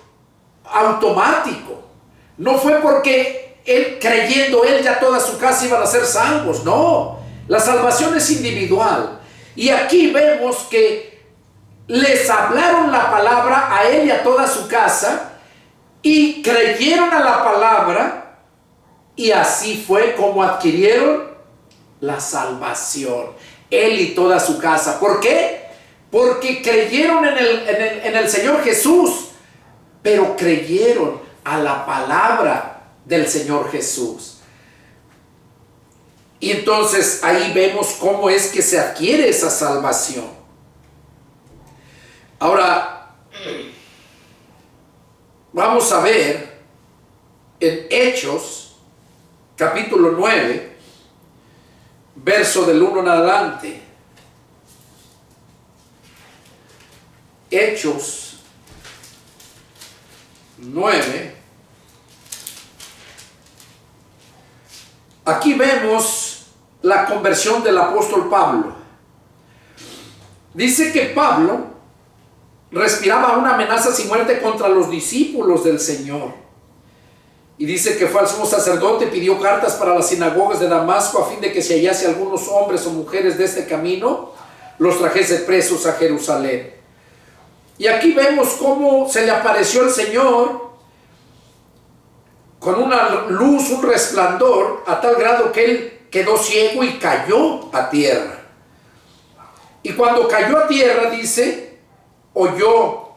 automático. No fue porque él, creyendo él, ya toda su casa iban a ser salvos. No, la salvación es individual. Y aquí vemos que les hablaron la palabra a él y a toda su casa, y creyeron a la palabra, y así fue como adquirieron la salvación, él y toda su casa. ¿Por qué? Porque creyeron en el Señor Jesús, pero creyeron a la palabra del Señor Jesús. Y entonces ahí vemos cómo es que se adquiere esa salvación. Ahora, vamos a ver en Hechos, capítulo 9, verso del 1 en adelante. Hechos 9. Aquí vemos la conversión del apóstol Pablo. Dice que Pablo respiraba una amenaza sin muerte contra los discípulos del Señor. Y dice que fue al sumo sacerdote y pidió cartas para las sinagogas de Damasco a fin de que si hallase algunos hombres o mujeres de este camino, los trajese presos a Jerusalén. Y aquí vemos cómo se le apareció el Señor con una luz, un resplandor, a tal grado que él quedó ciego y cayó a tierra. Y cuando cayó a tierra, dice, oyó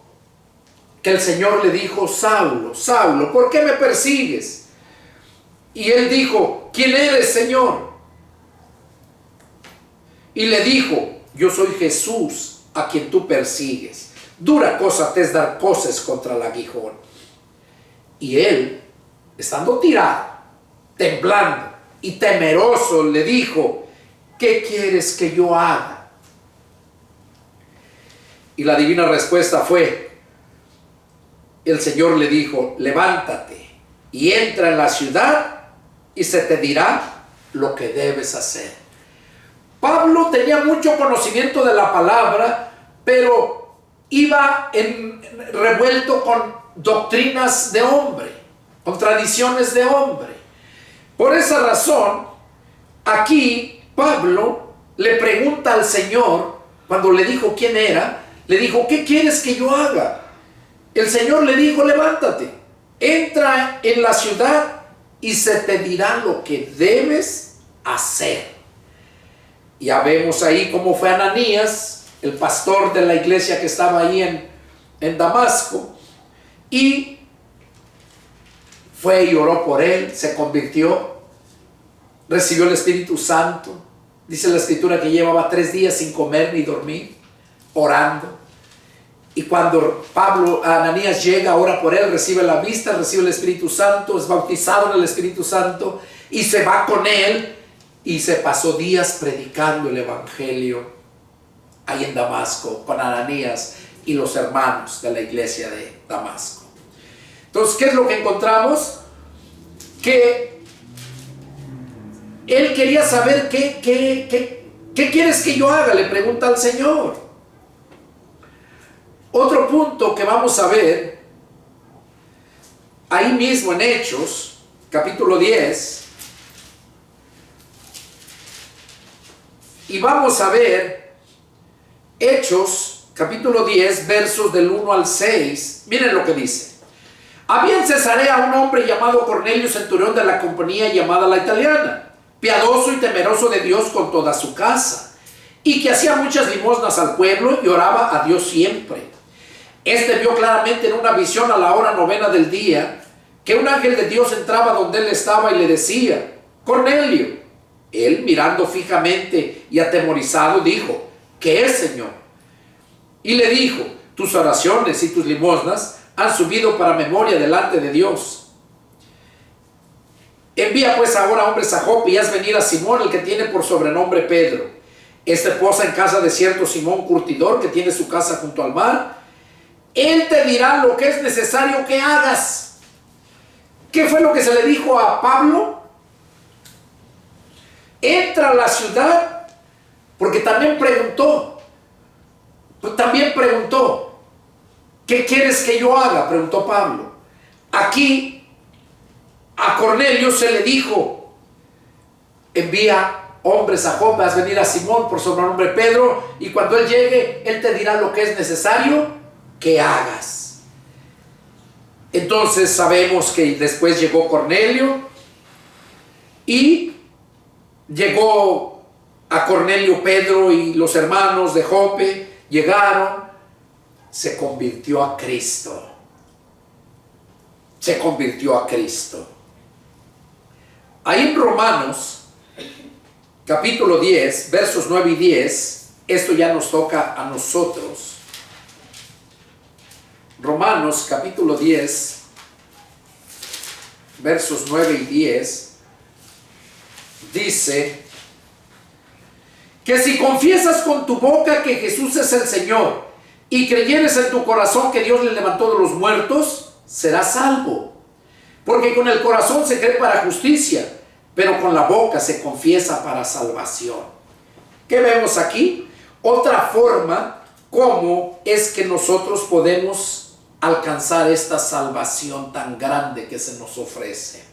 que el Señor le dijo: Saulo, Saulo, ¿por qué me persigues? Y él dijo: ¿quién eres, Señor? Y le dijo: yo soy Jesús, a quien tú persigues. Dura cosa te es dar coces contra el aguijón. Y él, estando tirado, temblando y temeroso, le dijo: ¿qué quieres que yo haga? Y la divina respuesta fue: el Señor le dijo: levántate y entra en la ciudad y se te dirá lo que debes hacer. Pablo tenía mucho conocimiento de la palabra, pero iba revuelto con doctrinas de hombre, con tradiciones de hombre. Por esa razón, aquí Pablo le pregunta al Señor, cuando le dijo quién era, le dijo: ¿qué quieres que yo haga? El Señor le dijo: levántate, entra en la ciudad y se te dirá lo que debes hacer. Ya vemos ahí cómo fue Ananías, el pastor de la iglesia que estaba ahí en Damasco, y fue y oró por él, se convirtió, recibió el Espíritu Santo. Dice la Escritura que llevaba 3 días sin comer ni dormir, orando. Y cuando Ananías llega, ora por él, recibe la vista, recibe el Espíritu Santo, es bautizado en el Espíritu Santo y se va con él, y se pasó días predicando el Evangelio ahí en Damasco con Ananías y los hermanos de la iglesia de Damasco. Entonces, ¿qué es lo que encontramos? Que él quería saber ¿qué quieres que yo haga? Le pregunta al Señor. Otro punto que vamos a ver ahí mismo en Hechos, capítulo 10, y vamos a ver Hechos, capítulo 10, versos del 1 al 6. Miren lo que dice. Había en Cesarea un hombre llamado Cornelio, centurión de la compañía llamada La Italiana, piadoso y temeroso de Dios con toda su casa, y que hacía muchas limosnas al pueblo y oraba a Dios siempre. Este vio claramente en una visión a la hora 9 del día que un ángel de Dios entraba donde él estaba y le decía: Cornelio. Él, mirando fijamente y atemorizado, dijo: ¿qué es, Señor? Y le dijo: tus oraciones y tus limosnas han subido para memoria delante de Dios. Envía pues ahora hombres a Jope y haz venir a Simón, el que tiene por sobrenombre Pedro. Este posa en casa de cierto Simón curtidor, que tiene su casa junto al mar. Él te dirá lo que es necesario que hagas. ¿Qué fue lo que se le dijo a Pablo? Entra a la ciudad, porque también preguntó, ¿qué quieres que yo haga? Preguntó Pablo. Aquí a Cornelio se le dijo: envía hombres a Jope, haz venir a Simón por sobrenombre Pedro, y cuando él llegue, él te dirá lo que es necesario que hagas. Entonces sabemos que después llegó Cornelio, y llegó a Cornelio Pedro y los hermanos de Jope, llegaron, se convirtió a Cristo. Se convirtió a Cristo. Ahí en Romanos, capítulo 10, versos 9 y 10, esto ya nos toca a nosotros. Romanos, capítulo 10, versos 9 y 10, dice que si confiesas con tu boca que Jesús es el Señor y creyeres en tu corazón que Dios le levantó de los muertos, serás salvo. Porque con el corazón se cree para justicia, pero con la boca se confiesa para salvación. ¿Qué vemos aquí? Otra forma cómo es que nosotros podemos alcanzar esta salvación tan grande que se nos ofrece.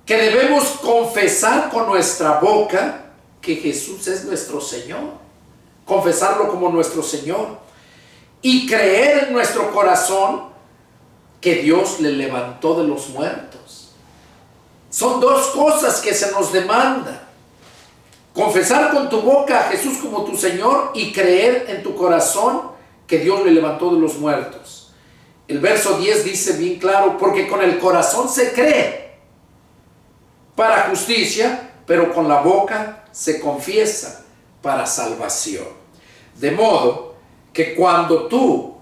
Que debemos confesar con nuestra boca que Jesús es nuestro Señor. Confesarlo como nuestro Señor. Y creer en nuestro corazón que Dios le levantó de los muertos. Son dos cosas que se nos demanda: confesar con tu boca a Jesús como tu Señor y creer en tu corazón que Dios le levantó de los muertos. El verso 10 dice bien claro: porque con el corazón se cree para justicia, pero con la boca se confiesa para salvación. De modo que cuando tú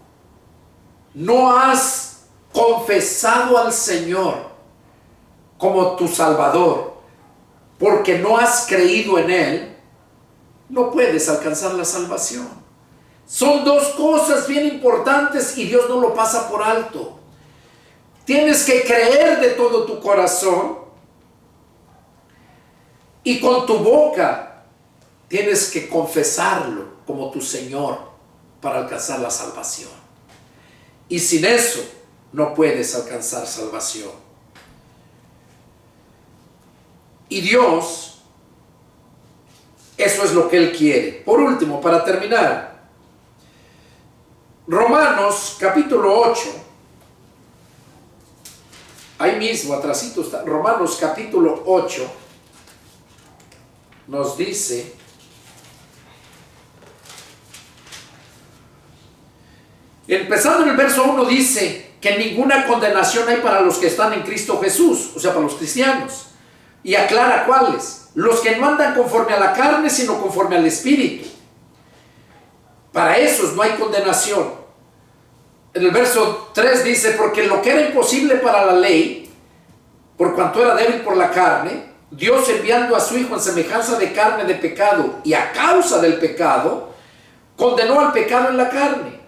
no has confesado al Señor como tu Salvador, porque no has creído en Él, no puedes alcanzar la salvación. Son dos cosas bien importantes y Dios no lo pasa por alto. Tienes que creer de todo tu corazón y con tu boca tienes que confesarlo como tu Señor para alcanzar la salvación. Y sin eso no puedes alcanzar salvación. Y Dios, eso es lo que Él quiere. Por último, para terminar, Romanos capítulo 8, ahí mismo, atrasito está, Romanos capítulo 8, nos dice, empezando en el verso 1, dice que ninguna condenación hay para los que están en Cristo Jesús, o sea, para los cristianos. Y aclara cuáles: los que no andan conforme a la carne, sino conforme al Espíritu. Para esos no hay condenación. En el verso 3 dice: porque lo que era imposible para la ley, por cuanto era débil por la carne, Dios, enviando a su Hijo en semejanza de carne de pecado, y a causa del pecado, condenó al pecado en la carne,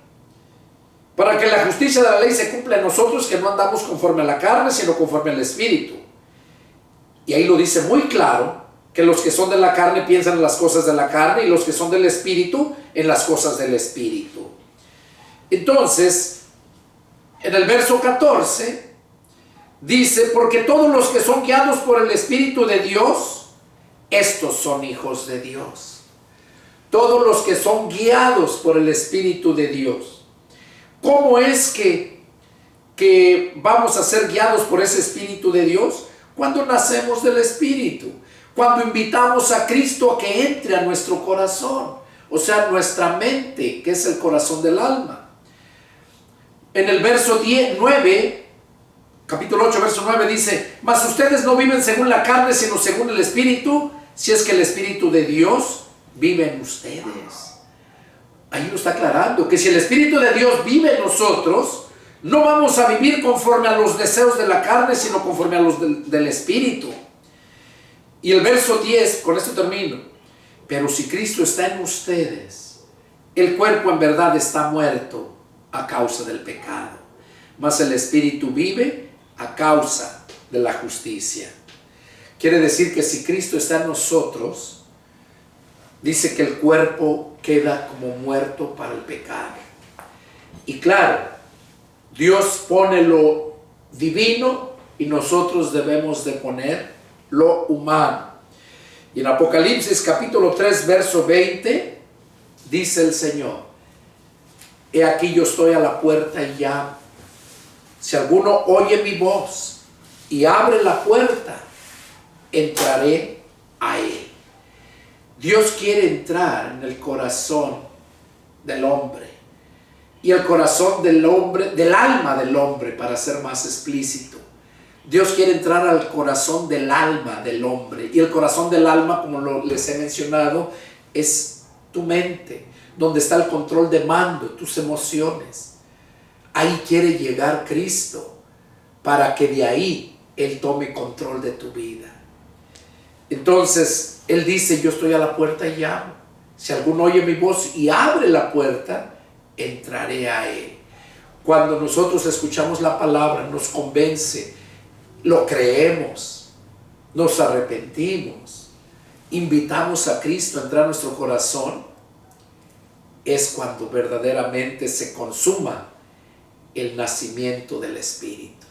para que la justicia de la ley se cumpla en nosotros, que no andamos conforme a la carne, sino conforme al Espíritu. Y ahí lo dice muy claro, que los que son de la carne piensan en las cosas de la carne, y los que son del Espíritu en las cosas del Espíritu. Entonces, en el verso 14, dice: porque todos los que son guiados por el Espíritu de Dios, estos son hijos de Dios. Todos los que son guiados por el Espíritu de Dios. ¿Cómo es que vamos a ser guiados por ese Espíritu de Dios? Cuando nacemos del Espíritu. Cuando invitamos a Cristo a que entre a nuestro corazón, o sea, nuestra mente, que es el corazón del alma. En el verso 9, capítulo 8, verso 9 dice: mas ustedes no viven según la carne, sino según el Espíritu, si es que el Espíritu de Dios vive en ustedes. Ahí lo está aclarando, que si el Espíritu de Dios vive en nosotros, no vamos a vivir conforme a los deseos de la carne, sino conforme a los del Espíritu. Y el verso 10, con esto termino: pero si Cristo está en ustedes, el cuerpo en verdad está muerto a causa del pecado, mas el Espíritu vive a causa de la justicia. Quiere decir que si Cristo está en nosotros, dice que el cuerpo queda como muerto para el pecado. Y claro, Dios pone lo divino y nosotros debemos de poner lo humano. Y en Apocalipsis capítulo 3 verso 20 dice el Señor: he aquí yo estoy a la puerta y llamo. Si alguno oye mi voz y abre la puerta, entraré a él. Dios quiere entrar en el corazón del hombre, y el corazón del hombre, del alma del hombre, para ser más explícito. Dios quiere entrar al corazón del alma del hombre, y el corazón del alma, como les he mencionado, es tu mente, donde está el control de mando, tus emociones. Ahí quiere llegar Cristo, para que de ahí Él tome control de tu vida. Entonces, Él dice: yo estoy a la puerta y llamo. Si alguno oye mi voz y abre la puerta, entraré a Él. Cuando nosotros escuchamos la palabra, nos convence, lo creemos, nos arrepentimos, invitamos a Cristo a entrar a nuestro corazón, es cuando verdaderamente se consuma el nacimiento del Espíritu.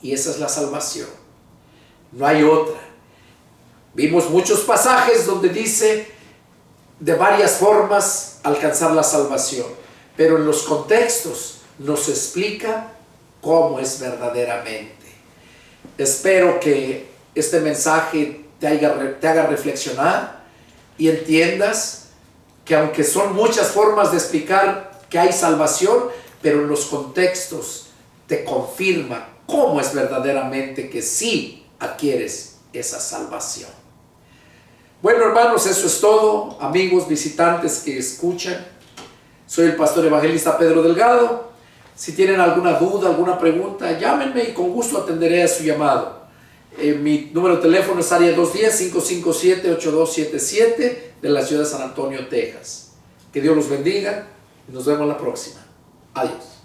Y esa es la salvación. No hay otra. Vimos muchos pasajes donde dice de varias formas alcanzar la salvación, pero en los contextos nos explica cómo es verdaderamente. Espero que este mensaje te haga reflexionar y entiendas que aunque son muchas formas de explicar que hay salvación, pero en los contextos te confirma cómo es verdaderamente que sí adquieres esa salvación. Bueno, hermanos, eso es todo. Amigos, visitantes que escuchan, soy el pastor evangelista Pedro Delgado. Si tienen alguna duda, alguna pregunta, llámenme y con gusto atenderé a su llamado. Mi número de teléfono es área 210-557-8277 de la ciudad de San Antonio, Texas. Que Dios los bendiga y nos vemos la próxima. Adiós.